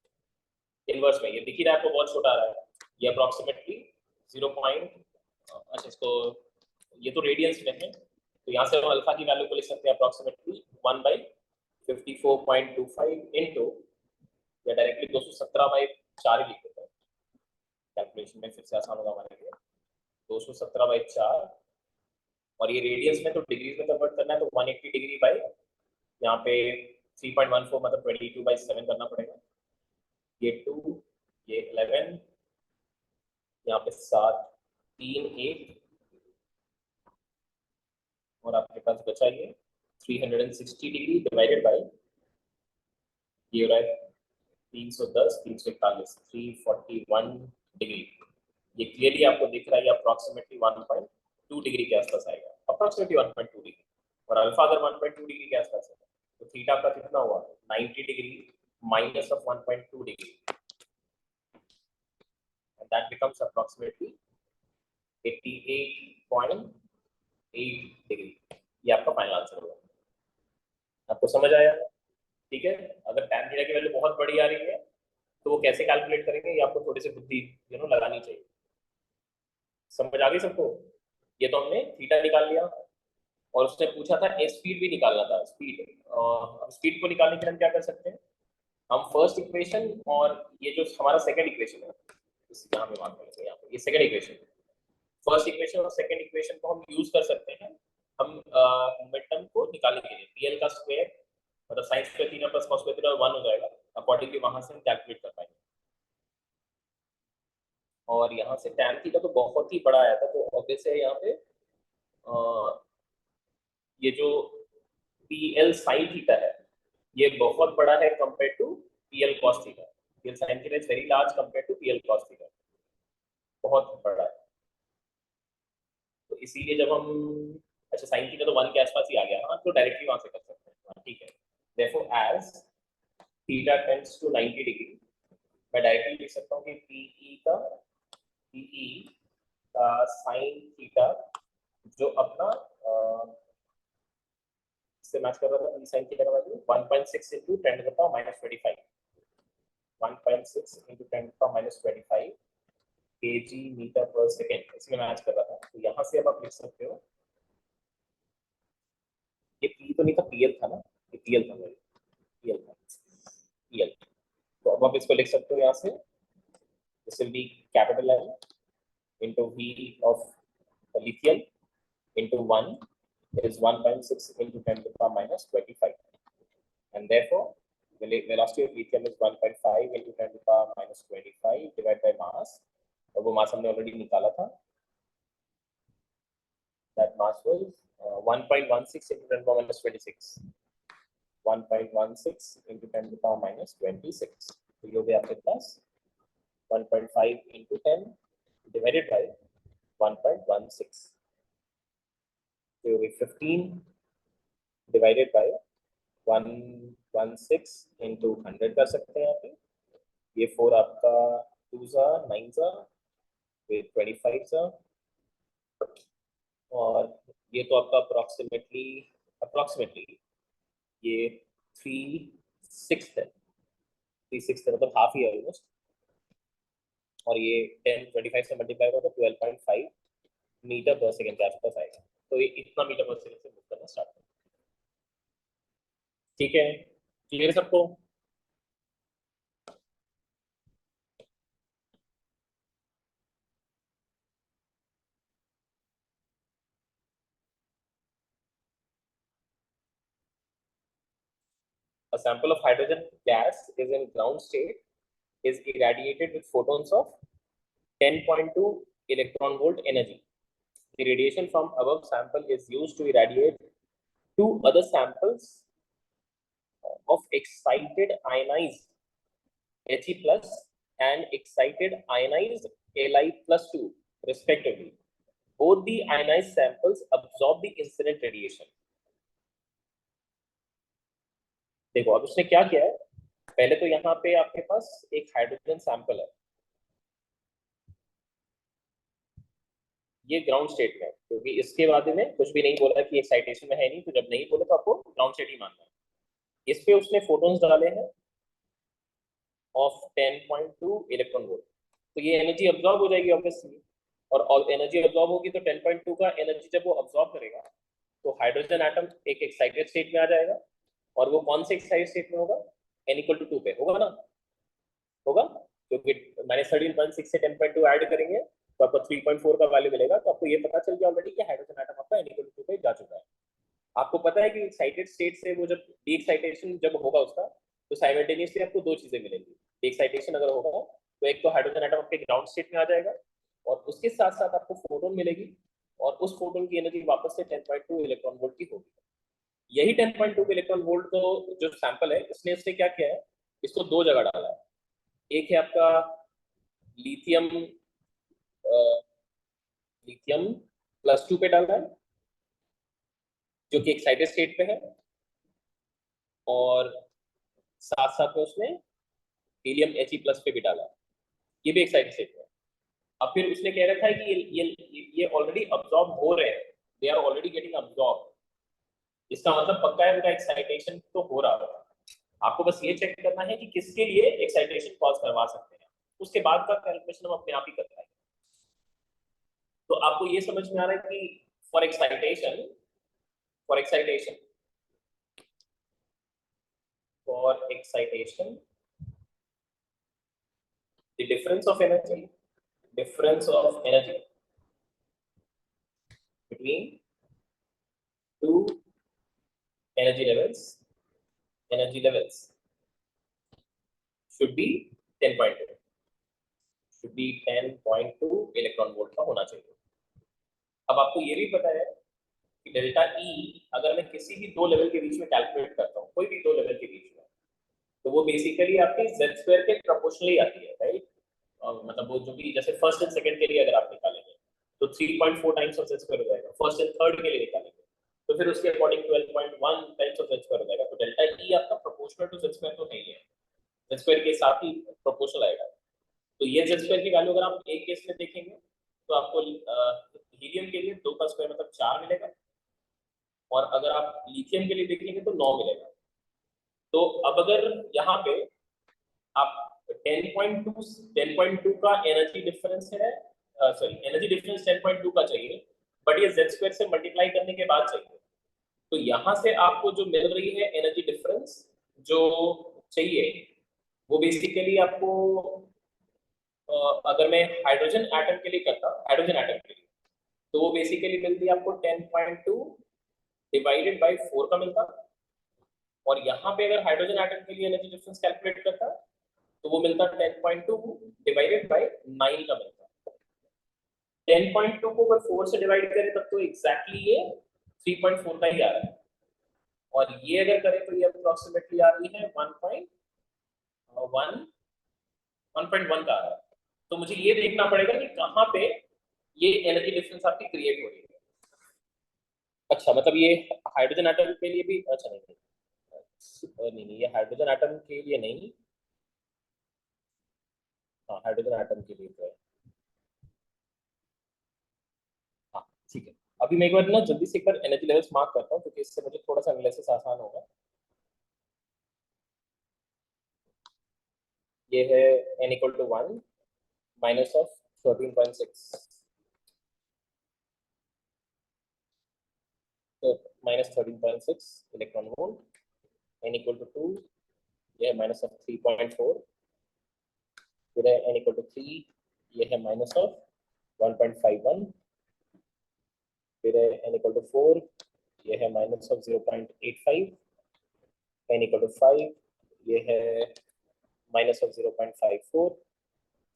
इनवर्स में ये दिख ही रहा है आपको, बहुत छोटा आ रहा है, ये अप्रोक्सीमेटली 0. अच्छा इसको, ये तो रेडियंस में है, तो यहाँ से हम अल्फा की वैल्यू को लिख सकते हैं अप्रोक्सीमेटली 1/54.25 इनटू, या डायरेक्टली 217/4 लिख देते हैं, कैलकुलेशन में फिर से आसान होगा हमारे लिए, 217/4, और ये रेडियंस में तो डिग्रीज में कन्वर्ट करना है, तो 180 डिग्री बाई यहाँ पे 3.14 मतलब 22/7 करना पड़ेगा, ये 2 ये 11, यहाँ पे 7 3 1, और आपके पास बचा ये 360 डिग्री डिवाइडेड बाई, ये हो रहा है 310 341 341 डिग्री, ये क्लियरली आपको दिख रहा है, ये अप्रोक्सीमेटली 1.2 डिग्री के आसपास आएगा, अप्रोक्सीमेटली 1.2 डिग्री, और अल्फा अगर 1.2 डिग्री के आसपास है, तो थीटा का कितना हुआ, 90 degree minus of 1.2 degree, and that becomes approximately 88.8 degree, ये आपका फाइनल आंसर होगा, आपको समझ आया? ठीक है, अगर tan थीटा की वैल्यू बहुत बड़ी आ रही है तो वो कैसे कैलकुलेट करेंगे, ये आपको थोड़ी सी बुद्धि लगानी चाहिए, समझ आ गई सबको? ये तो हमने थीटा निकाल लिया, और उसने पूछा था स्पीड भी निकालना था, स्पीड, स्पीड को निकालने के लिए हम क्या कर सकते हैं, हम फर्स्ट इक्वेशन और ये जो हमारा सेकंड इक्वेशन है, यहाँ पे मार्क करेंगे, यहाँ पे ये सेकंड इक्वेशन, फर्स्ट इक्वेशन और सेकंड इक्वेशन को हम यूज कर सकते हैं, हम मोमेंटम को निकालने के लिए, pl का स्क्वायर मतलब sin square theta plus cos square theta 1 हो जाएगा, अकॉर्डिंगली वहां से हम कैलकुलेट कर पाएंगे। और यहाँ से tan थीटा तो बहुत ही बड़ा आया था, तो ऑब्वियस है यहाँ पे ये जो PL sin थीटा है ये बहुत बड़ा है compare to PL cos theta. PL sin theta is very large compare to PL cos theta, बहुत बड़ा है। तो इसीलिए जब हम अच्छा sin थीटा तो 1 के आसपास ही आ गया, हाँ तो डायरेक्टली वहां से कर सकते हैं, हाँ ठीक है। therefore as theta tends to 90 degree, मैं डायरेक्टली लिख सकता हूँ कि PE का sin थीटा जो अपना इससे मैच कर रहा था, sin थीटा का value 1.6 into 10 to the power minus 25, 1.6 into 10 to the power minus 25 kg metre पर सेकेंड, इसमें मैच कर रहा था। तो यहाँ से अब आप लिख सकते हो, ये P तो नहीं था, PL था ना, ये PL था, PL था, PL। तो अब आप इसको लिख सकते हो यहाँ से, this will B capital L into V of lithium into 1 is 1.6 into 10 to the power minus 25, and therefore velocity of lithium is 1.5 into 10 to the power minus 25 divided by mass, और वो मास हमने ऑलरेडी निकाला था, that mass was 1.16 into 10 to the power minus 26, 1.16 into 10 to the power minus 26, तो ये हो गया आपके पास 1.5 into 10 divided by 1.16, तो 15 divided by 116 into 100 कर सकते हैं यहाँ पे, ये 4 आपका 2 सा 9 सा 25 सा, और ये तो आपका अप्रोक्सीमेटली ये 3/6 है, 3/6 है, मतलब हाफ ही है ऑलमोस्ट, और ये 10 25 से मल्टीप्लाई होगा तो 12.5 मीटर पर सेकेंड के आसपास आएगा। तो ये इतना मीटर पर सेकेंड से मूव करना स्टार्ट करेगा। ठीक है, क्लियर सबको? A sample of hydrogen gas is in ground state, is irradiated with photons of 10.2 electron volt energy. The radiation from above sample is used to irradiate two other samples of excited ionized He plus and excited ionized Li plus 2 respectively. Both the ionized samples absorb the incident radiation. देखो अब उसने क्या किया है, पहले तो यहाँ पे आपके पास एक हाइड्रोजन सैंपल है, ये ग्राउंड स्टेट में, क्योंकि इसके बाद में कुछ भी नहीं बोला कि एक्साइटेशन में है नहीं, तो जब नहीं बोले तो आपको ग्राउंड स्टेट ही मानना है। इस पे उसने फोटोन्स डाले हैं ऑफ 10.2 इलेक्ट्रॉन वोल्ट, तो ये एनर्जी अब्सॉर्ब हो जाएगी ऑब्वियसली, और एनर्जी अब्सॉर्ब होगी तो 10.2 का एनर्जी जब वो अब्सॉर्ब करेगा तो हाइड्रोजन एटम एक एक्साइटेड स्टेट में आ जाएगा, और वो कौन से एक्साइटेड स्टेट में होगा, n=2 पे होगा ना, होगा, क्योंकि -13.6 से 10.2 ऐड करेंगे तो आपको 3.4 का वैल्यू मिलेगा, तो आपको ये पता चल गया ऑलरेडी कि हाइड्रोजन एटम आपका n=2 पे जा चुका है। आपको पता है कि एक्साइटेड स्टेट से वो जब डी एक्साइटेशन जब होगा उसका, तो साइमल्टेनियसली आपको दो चीजें मिलेंगी। डी एक्साइटेशन अगर होगा तो एक तो हाइड्रोजन एटम आपके ग्राउंड स्टेट में आ जाएगा, और उसके साथ साथ आपको फोटोन मिलेगी, और उस फोटोन की एनर्जी वापस से 10.2 इलेक्ट्रॉन वोल्ट की होगी। यही 10.2 इलेक्ट्रॉन वोल्ट तो जो सैंपल है उसने इसने क्या किया है, इसको दो जगह डाला है, एक है आपका लिथियम +2 पे डाला है जो कि एक्साइटेड स्टेट पे है, और साथ साथ में उसने हीलियम He+ पे भी डाला, ये भी एक्साइटेड स्टेट में। अब फिर उसने कह रखा है कि ये ऑलरेडी अब्सॉर्ब हो रहे हैं, they are already getting absorb, इसका मतलब पक्का है उनका एक्साइटेशन तो हो रहा होगा। आपको बस ये चेक करना है कि किसके लिए एक्साइटेशन कॉज करवा सकते हैं, उसके बाद का कैलकुलेशन हम अपने आप ही कर पाएंगे। तो आपको ये समझ में आ रहा है कि for excitation the difference of energy between two energy levels should be 10.2 should be 10.2 electron volt का होना चाहिए। अब आपको ये भी पता है कि डेल्टा ई अगर मैं किसी भी दो लेवल के बीच में कैलकुलेट करता हूँ, कोई भी दो लेवल के बीच में, तो वो बेसिकली आपकी z स्क्वायर के प्रोपोर्शनली आती है, राइट? मतलब वो जो भी जैसे फर्स्ट एंड सेकंड के लिए अगर आप निकालेंगे तो 3.4 टाइम्स ऑफ z स्क्वायर हो जाएगा, फर्स्ट एंड थर्ड के लिए निकालेंगे तो फिर उसके according 12.1 times of z square हो जाएगा। तो डेल्टा ई आपका प्रोपोर्शनल टू z स्क्वायर तो नहीं है, z स्क्वायर के साथ ही प्रोपोर्शनल आएगा। तो ये z स्क्वायर की वैल्यू अगर आप एक केस में देखेंगे तो आपको हीलियम के लिए 2 का स्क्वायर मतलब 4 मिलेगा, और अगर आप लिथियम के लिए देखेंगे तो 9 मिलेगा। तो अब अगर यहाँ पे आप 10.2 का एनर्जी डिफरेंस है, सॉरी एनर्जी डिफरेंस 10.2 का चाहिए, बट ये z स्क्वायर से मल्टीप्लाई करने के बाद चाहिए, तो यहाँ से आपको जो मिल रही है एनर्जी डिफरेंस जो चाहिए वो बेसिकली आपको अगर मैं हाइड्रोजन एटम के लिए करता, हाइड्रोजन एटम के लिए, तो वो बेसिकली मिलती है आपको 10.2 डिवाइडेड बाय 4 का मिलता, और यहाँ पे अगर हाइड्रोजन एटम के लिए एनर्जी डिफरेंस कैलकुलेट करता तो वो मिलता 10.2 डिवाइडेड बाय 9 का मिलता। 10.2 को अगर 4 से डिवाइड करें तब तो एग्जैक्टली ये 3.4 का ही आ रहा है, और ये अगर करें तो ये अप्रोक्सीमेटली आ रही है 1.1 का आ रहा है। तो मुझे ये देखना पड़ेगा कि कहाँ पे ये एनर्जी डिफरेंस आपकी क्रिएट हो रही है। अच्छा, मतलब ये हाइड्रोजन एटम के लिए भी, अच्छा नहीं, ये हाइड्रोजन एटम के लिए नहीं, हाँ हाइड्रोजन एटम के लिए तो है। हाँ ठीक है, अभी मैं एक बार ना जल्दी से एक बार एनर्जी लेवल्स मार्क करता हूँ क्योंकि इससे मुझे थोड़ा सा एनालिसिस आसान होगा। ये है n equal to 1 minus of 13.6, तो minus 13.6 electron volt, n equal to 2, ये है माइनस ऑफ 3.4, फिर है n इक्वल टू 3, ये है माइनस ऑफ 1.51, फिर है n इक्वल टू 4, ये है minus of 0.85, n equal to 5, ये है माइनस ऑफ 0.54,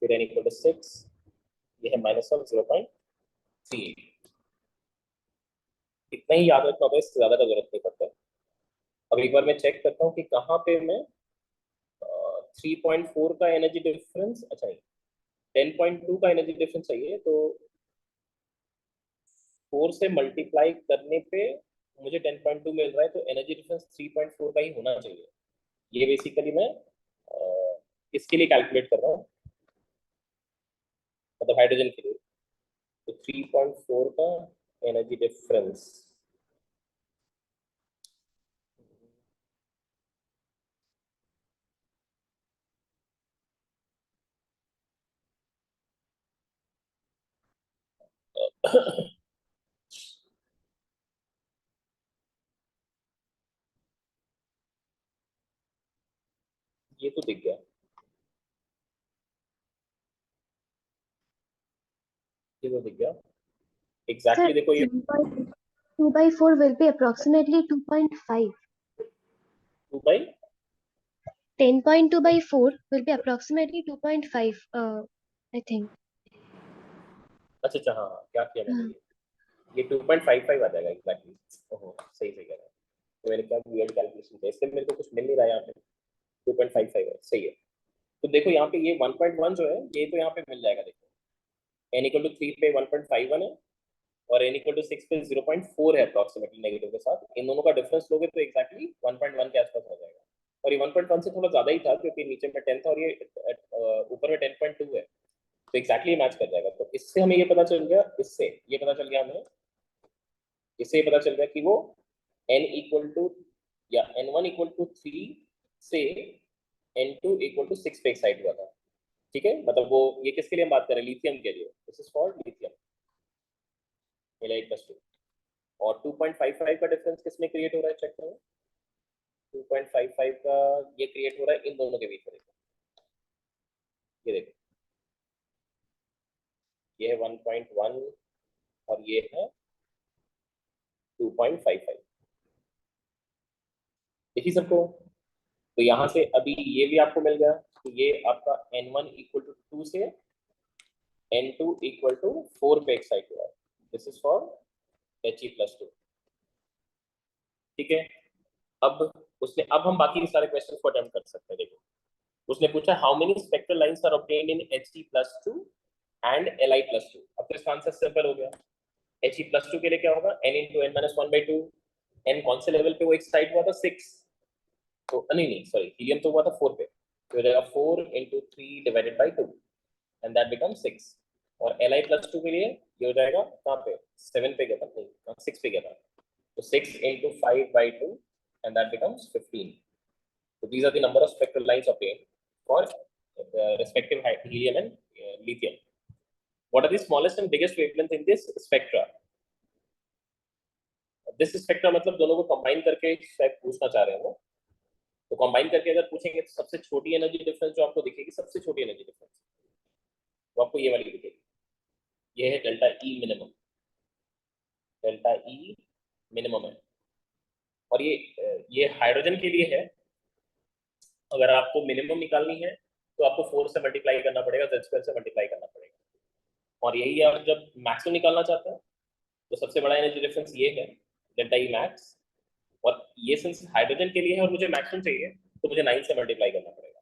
फिर n इक्वल टू 6, ये है माइनस ऑफ 0.38। इतना ही याद रखना होगा, इससे ज्यादा का जरूरत नहीं पड़ता। अब एक बार मैं चेक करता हूँ कि कहाँ पे मैं 3.4 का एनर्जी डिफरेंस, अच्छा नहीं 10.2 का एनर्जी डिफरेंस चाहिए, तो 4 से मल्टीप्लाई करने पे मुझे 10.2 मिल रहा है, तो एनर्जी डिफरेंस 3.4 का ही होना चाहिए। ये बेसिकली मैं इसके लिए कैलकुलेट कर रहा हूँ, मतलब हाइड्रोजन के लिए। तो 3.4 का एनर्जी डिफरेंस, ये तो दिख गया, ये तो दिख गया Sir, एग्जैक्टली। देखो ये 2 by 4 will be approximately 2.5. 2 by 10.2 by 4 will be approximately 2.5, I think. अच्छा अच्छा, हाँ हाँ, क्या किया मैंने, हाँ. ये 2.55 आ जाएगा एग्जैक्टली। ओहो सही सही कह रहा है, तो मैंने क्या वियर्ड कैलकुलेशन किया, इससे मेरे को कुछ मिल नहीं रहा है यहाँ पे। 2.55 है, सही है। तो देखो यहाँ पे ये 1.1 जो है ये तो यहाँ पे मिल जाएगा। देखो n इक्वल टू 3 पे 1.51 है, और n इक्वल टू 6 पे 0.4 है अप्रॉक्सीमेटली नेगेटिव के साथ। इन दोनों का डिफरेंस लोगे तो एग्जैक्टली 1.1 के आसपास आ जाएगा, और ये 1.1 से थोड़ा ज्यादा ही था क्योंकि नीचे में 10 था और ये ऊपर में 10.2 है, तो एग्जैक्टली मैच कर जाएगा। तो इससे हमें ये पता चल गया, इससे ये पता चल गया हमें, इससे ये पता चल गया कि वो n इक्वल टू या n1 इक्वल टू 3 से n2 इक्वल टू 6 पे एक्साइट हुआ था। ठीक है, मतलब वो ये किसके लिए हम बात कर रहे हैं, लिथियम के लिए। दिस इज फॉर लिथियम, मिला 1+2। और 2.55 का डिफरेंस किसमें क्रिएट हो रहा है, चेक करो। 2.55 का ये क्रिएट हो रहा है इन दोनों के बीच में। ये देखो, ये है 1.1 और ये है 2.55। देखिए सबको, तो यहाँ से अभी ये भी आपको मिल गया, तो ये आपका n1 इक्वल टू 2 से n2 इक्वल टू 4 पे एक्साइट हुआ है। This is for He+2। ठीक है, अब हम बाकी सारे क्वेश्चंस को अटेम्प्ट कर सकते हैं। देखो, उसने पूछा how many spectral lines are obtained in He+2 and Li+2। अब तो इसका आंसर सिंपल हो गया। He+2 के लिए क्या होगा, n × n-1/2। n कौन से लेवल पे वो एक्साइट हुआ था, 6। तो नहीं सॉरी, हीलियम तो हुआ था 4 पे, तो हो जाएगा 4 × 3 divided by 2 and that becomes 6। और Li+2 के लिए ये हो जाएगा कहाँ पे, 7 पे गया था, नहीं 6 पे गया था, तो 6 × 5/2 and that becomes 15. So these are the number of spectral lines obtained for the respective helium and lithium. What are the smallest and biggest wavelength in this spectra? This spectra मतलब दोनों को combine करके शायद पूछना चाह रहे हैं वो। तो combine करके अगर पूछेंगे तो सबसे छोटी एनर्जी डिफरेंस जो आपको दिखेगी, सबसे छोटी एनर्जी डिफरेंस वो आपको ये वाली दिखेगी, ये है delta E minimum. Delta E minimum है, और ये हाइड्रोजन के लिए है। अगर आपको मिनिमम निकालनी है तो आपको 4 से मल्टीप्लाई करना पड़ेगा, Z² से मल्टीप्लाई करना पड़ेगा। और यही आप जब मैक्सिमम निकालना चाहते हैं तो सबसे बड़ा एनर्जी डिफरेंस ये है, डेल्टा ई मैक्स। और ये सिंस हाइड्रोजन के लिए है और मुझे मैक्सिमम चाहिए, तो मुझे 9 से मल्टीप्लाई करना पड़ेगा।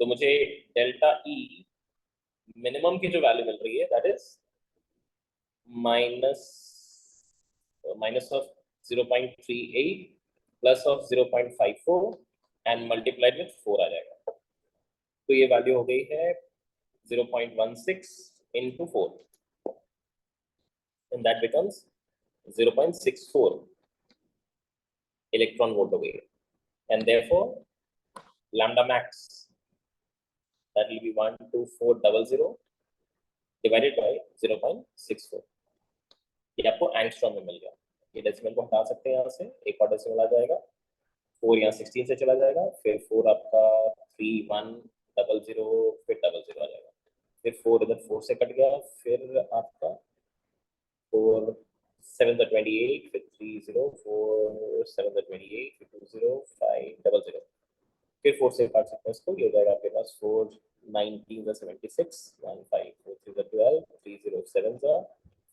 तो मुझे डेल्टा ई मिनिमम की जो वैल्यू मिल रही है that is minus of 0.38 plus of 0.54 and multiplied with 4 आ जाएगा। तो ये वैल्यू हो गई है 0.16 into 4 and that becomes 0.64 electron volt हो गई है, and therefore lambda max that will be 12400 divided by 0.64। ये आपको एंगस्ट्रॉम में मिल गया। ये डेसिमल को हटा सकते हैं यहाँ से, एक और डेसिमल आ जाएगा, 4 यहाँ 16 से चला जाएगा, फिर 4 आपका 3100 फिर 00 आ जाएगा, फिर 4 इधर 4 से कट गया, फिर आपका 4 7 28 फिर 30 4 7 28 फिर 20 5 00, फिर 4 से काट सकते हैं इसको, ये हो जाएगा आपके पास 4 19 76 1 5 4 3 12 3 0 7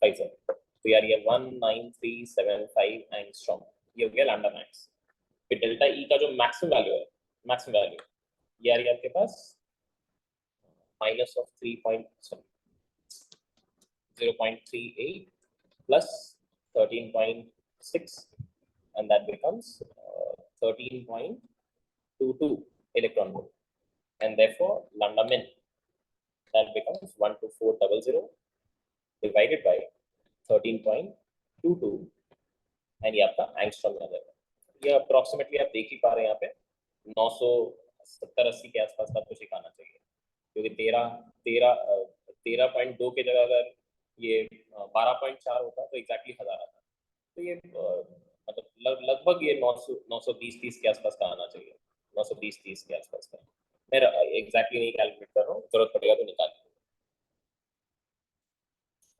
5 7। तो यार ये 19375 एंगस्ट्रॉम ये हो गया लैम्डा मैक्स। फिर डेल्टा ई का जो मैक्सिमम वैल्यू है, मैक्सिमम वैल्यू ये आ रही है आपके पास minus of 0.38 plus 13.6 and that becomes 13.22 electron volt, and therefore lambda min that becomes 12400 divided by 13.22 and ये आपका एंगस्ट्रॉम में आ जाएगा। ये अप्रोक्सीमेटली आप देख ही पा रहे हैं यहाँ पे 970-80 के आसपास का कुछ आना चाहिए, क्योंकि 13.2 के जगह अगर ये 12.4 होता तो एग्जैक्टली 1000 आता। तो ये मतलब लगभग ये 920-30 के आसपास का आना चाहिए, 920-30 के आसपास का। मैं एग्जैक्टली नहीं कैलकुलेट कर रहा हूँ, जरूरत पड़ेगा तो निकाल।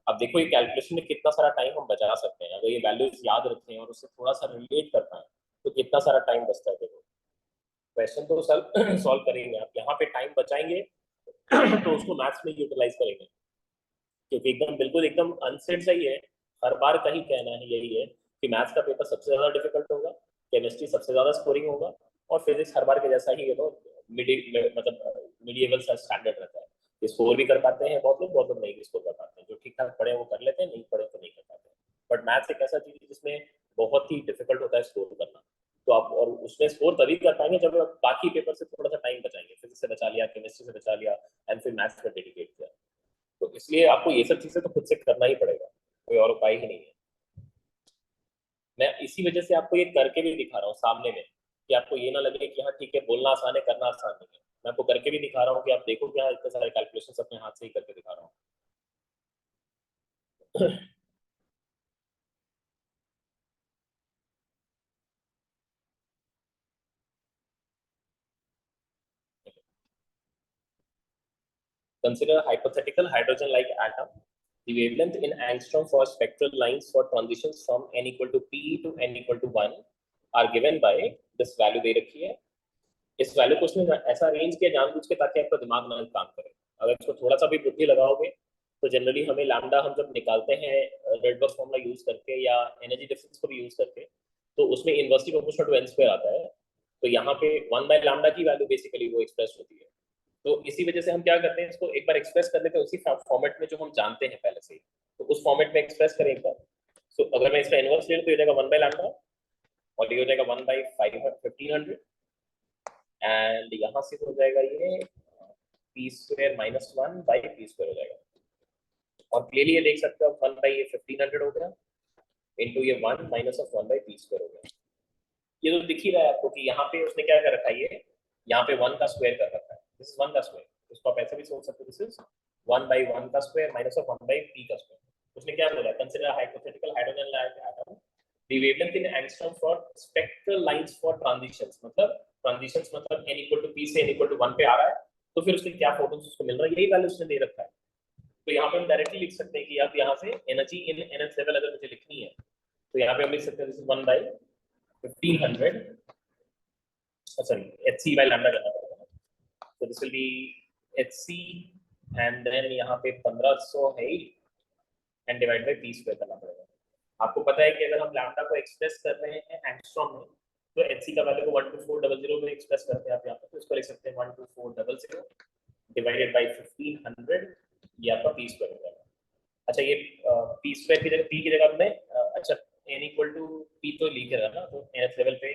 अब देखो ये कैलकुलेशन में कितना सारा टाइम हम बचा सकते हैं अगर ये वैल्यूज याद रखें और उससे थोड़ा सा रिलेट कर पाए, तो कितना सारा टाइम बचता है। देखो क्वेश्चन तो सॉल्व करेंगे, आप यहाँ पे टाइम बचाएंगे तो उसको मैथ्स में यूटिलाइज करेंगे, क्योंकि एकदम बिल्कुल एकदम अनसेट सही है। हर बार कहीं कहना है यही है कि मैथ्स का पेपर सबसे ज्यादा डिफिकल्ट होगा, केमिस्ट्री सबसे ज्यादा स्कोरिंग होगा, और फिजिक्स हर बार के जैसा ही मतलब मीडिएवल सा स्टैंडर्ड रहता है। ये स्कोर भी कर पाते हैं बहुत लोग नहीं भी स्कोर कर पाते हैं, जो ठीक ठाक पढ़े वो कर लेते हैं, नहीं पढ़े तो नहीं कर पाते। बट मैथ्स एक ऐसा चीज है जिसमें बहुत ही डिफिकल्ट होता है स्कोर करना। तो आप और उसमें स्कोर तभी कर पाएंगे जब आप बाकी पेपर से थोड़ा सा टाइम बचाएंगे, फिजिक्स से बचा लिया, केमिस्ट्री से बचा लिया, एंड फिर मैथ्स पर डेडिकेट किया। तो इसलिए आपको ये सब चीजें तो खुद से करना ही पड़ेगा, कोई और उपाय ही नहीं है। मैं इसी वजह से आपको ये करके भी दिखा रहा हूँ सामने में, कि आपको ये ना लगे कि हाँ ठीक है बोलना आसान है करना आसान नहीं है। मैं आपको करके भी दिखा रहा हूँ कि आप देखो कि हाँ इतने सारे कैलकुलेशंस अपने हाथ से ही करके दिखा रहा हूँ। Consider a hypothetical hydrogen-like atom. The wavelength in angstrom for spectral lines for transitions from n equal to p to n equal to 1 are given by this value दे रखी है इस वैल्यू को उसने ऐसा अरेंज किया जानबूझ के ताकि आपका दिमाग ना काम करे। अगर इसको थोड़ा सा भी बुद्धि लगाओगे तो जनरली हमें लैम्डा हम जब निकालते हैं रेडबर्ग फॉर्मूला यूज करके या एनर्जी डिफरेंस को भी यूज करके, तो उसमें inversely proportional to n square आता है। तो यहाँ पे 1/λ की वैल्यू बेसिकली वो एक्सप्रेस होती है। तो इसी वजह से हम क्या करते हैं, इसको एक बार एक्सप्रेस कर लेते हैं उसी फॉर्मेट में जो हम जानते हैं पहले से ही, तो उस फॉर्मेट में एक्सप्रेस करें एक बार। तो अगर मैं इसका इनवर्स ले लूँ तो ये हो जाएगा 1/λ और ये हो जाएगा 1/1500 एंड यहाँ से हो जाएगा ये p² - 1/p² हो जाएगा। और क्लियरली ये देख सकते हो आप 1/1500 हो गया इनटू ये 1 - 1/p² हो गया। ये तो दिख ही रहा है आपको कि यहाँ पे उसने क्या कर रखा है, ये यहाँ पे 1 का स्क्वायर कर रखा है। दिस इज 1 का स्क्वायर, इसको आप ऐसे भी सोच सकते हो, दिस इज 1/1 का स्क्वायर माइनस ऑफ 1/p का स्क्वायर। उसने क्या बोला, consider hypothetical hydrogen like atom the wavelength in angstrom for spectral lines for transitions, मतलब ट्रांजिशंस मतलब n = p से n = 1 पे आ रहा है, तो फिर उसके क्या फोटॉन्स उसको मिल रहा है, यही वैल्यू उसने दे रखा है। तो यहाँ पे हम डायरेक्टली लिख सकते हैं कि अब यहाँ से एनर्जी इन nth लेवल अगर मुझे लिखनी है तो यहाँ पे हम लिख सकते हैं दिस इज 1/1500, sorry, hc/λ करना पड़ेगा। तो this will be hc and then यहाँ पे 1500 है एंड डिवाइड बाय p² करना पड़ेगा। आपको पता है कि अगर हम लैम्डा को एक्सप्रेस कर रहे हैं एंगस्ट्रॉम में तो hc का वैल्यू को 12400 में एक्सप्रेस करते हैं आप यहाँ पे, तो इसको लिख सकते हैं 12400 डिवाइडेड बाय 1500, ये आपका p² हो जाएगा। अच्छा ये p² की जगह p की जगह हमने अच्छा n = p तो लिख रहा ना, तो nth लेवल पे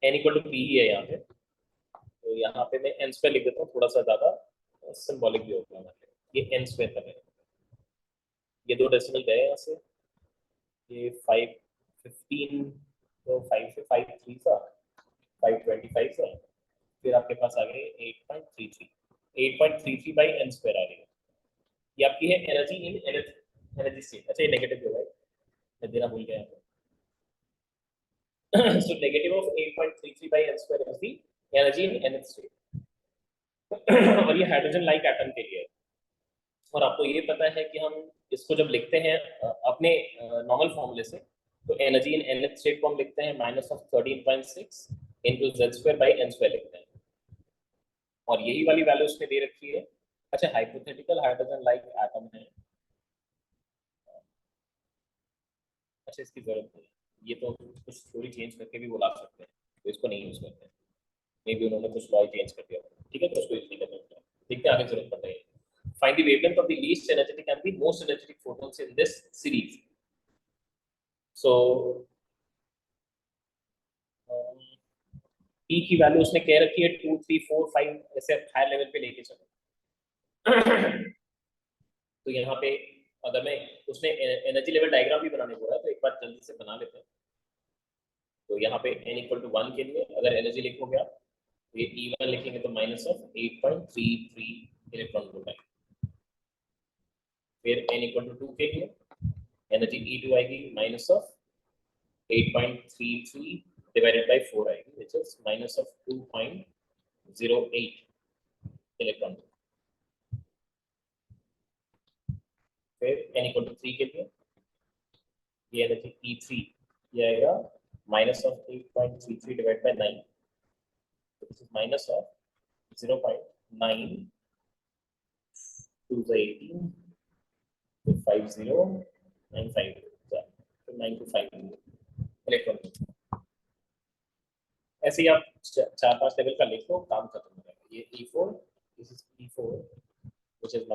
n = p ही है यहाँ पे, तो यहाँ पे मैं n² लिख देता हूँ, थोड़ा सा ज्यादा सिंबॉलिक भी होगा हमारे लिए। ये n² कर रहे हैं, ये 2 डेसिमल गए यहाँ से, ये 515 तो 5 से 5 3 सा 525 सा, फिर आपके पास आ गए 8.33 बाई n² आ रही है। ये आपकी है एनर्जी इन एनर्जी स्टेट। अच्छा ये नेगेटिव हो गया, मैं देना भूल गया। So negative of 8.33 by n² is the energy in nth state। और ये हाइड्रोजन लाइक एटम के लिए है। और आपको ये पता है कि हम इसको जब लिखते हैं अपने नॉर्मल फॉर्मूले से, तो एनर्जी इन nth स्टेट को हम लिखते हैं -13.6 into z² by n² लिखते हैं, और यही वाली वैल्यू उसने दे रखी है। अच्छा हाइपोथेटिकल हाइड्रोजन लाइक एटम है, अच्छा इसकी जरूरत नहीं है, ये तो कुछ थोड़ी चेंज करके भी वो ला सकते हैं, तो इसको नहीं यूज करते हैं, मे बी उन्होंने कुछ लॉ चेंज कर दिया, ठीक है, तो उसको यूज नहीं करना होता। देखते हैं आगे जरूरत पड़ रही है। Find the wavelength of the least energetic and the most energetic photons in this series. So P की वैल्यू उसने कह रखी है 2 3 4 5 ऐसे हायर लेवल पे लेके चलो। तो यहाँ पे अगर मैं उसने एनर्जी लेवल डायग्राम भी बनाने बोला, तो एक बार जल्दी से बना लेते हैं। तो यहाँ पे n = 1 के लिए अगर एनर्जी लिखोगे आप, तो ये E1 लिखेंगे तो -8.33 इलेक्ट्रॉन वोल्ट आएगा। फिर n = 2 के लिए एनर्जी E2 आएगी -8.33 डिवाइडेड बाय 4 आएगी, व्हिच इज -2.08 इलेक्ट्रॉन। फिर n = 3 के लिए ये एनर्जी E3 ये आएगा -8.33 डिवाइडेड बाय 9, दिस इज -0.9 2 से 18 5095 इलेक्ट्रॉन। ऐसे ही आप 4-5 लेवल का लिख लो, काम खत्म हो जाएगा। ये E4, this is E4 which is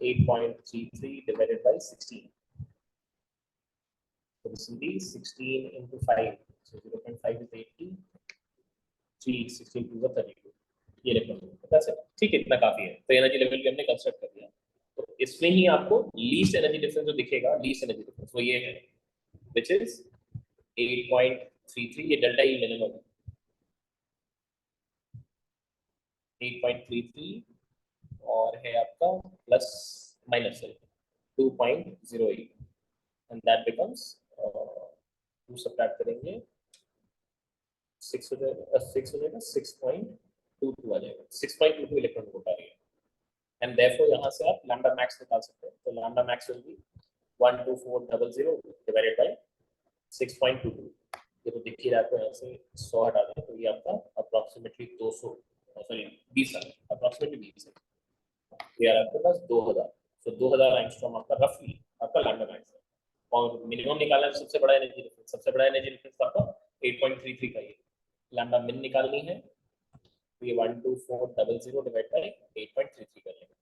-8.33 divided by 16, so this will be 16 into 5, so 0.5 is 80, 3 16 2 is 32, ये इलेक्ट्रॉन that's it। ठीक है, इतना काफी है। तो एनर्जी लेवल भी हमने कंस्ट्रक्ट कर दिया। तो इसमें ही आपको लीस्ट एनर्जी डिफरेंस जो दिखेगा, लीस्ट एनर्जी डिफरेंस वो ये है, व्हिच इज 8.33, ये डेल्टा ई मिनिमम है 8.33 और है आपका plus minus 2.08 and that becomes 2 subtract करेंगे 6 हो जाएगा 6.22 आ जाएगा, 6.22 इलेक्ट्रॉन वोल्ट आ रही है। एंड देयरफॉर यहाँ से आप लैम्डा मैक्स निकाल सकते हैं। तो lambda max will be 12400 divided bye 6.22, ये तो दिख ही रहा है, तो यहाँ से 100 हटा दें तो ये आपका अप्रोक्सीमेटली 200 सॉरी 20 है, अप्रोक्सीमेटली 20 है। ये आ रहा है आपके पास 2000। तो 2000 एंगस्ट्रॉम आपका रफली आपका लैम्डा मैक्स है। और मिनिमम निकालना है तो सबसे बड़ा एनर्जी डिफरेंस, सबसे बड़ा एनर्जी डिफरेंस आपका 8.33 का ये लैम्डा मिन निकालनी है, तो ये 12400 डिवाइड बाय 8.33 कर लेंगे।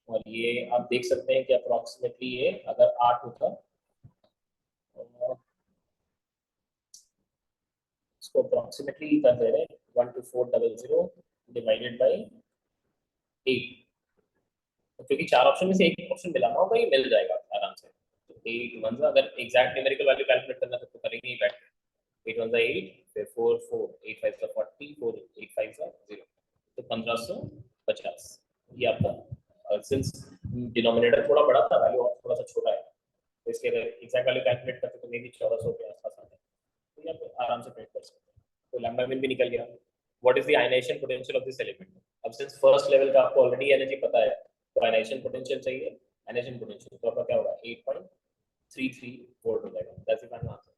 और ये आप देख सकते हैं कि अप्रोक्सीमेटली ये अगर 8 होता, इसको अप्रोक्सीमेटली कर दे रहे हैं 12400 डिवाइडेड बाय 8, क्योंकि 4 ऑप्शन में से एक ऑप्शन मिलाना होगा, ये मिल जाएगा आराम से। तो 8 वन अगर एग्जैक्ट न्यूमेरिकल वैल्यू कैलकुलेट करना है तो करेंगे ही बैठ के। 8 वन 8, फिर 4 4, 8 5 40, 4 8 5 0, तो 1550 ये आपका। सिंस डिनोमिनेटर थोड़ा बड़ा था, वैल्यू थोड़ा सा छोटा है, तो इसके एग्जैक्ट वैल्यू कैलकुलेट करते तो मे बी 1400 के आसपास आता है, तो ये आप आराम से प्रिंट कर सकते हैं। तो लैम्डा मिन भी निकल गया। What is the ionization potential of this element? अब सिंस फर्स्ट लेवल का आपको ऑलरेडी एनर्जी पता है, तो आयनाइजेशन पोटेंशियल चाहिए। आयनाइजेशन पोटेंशियल तो आपका क्या होगा 8.33 वोल्ट हो जाएगा। That's the final answer.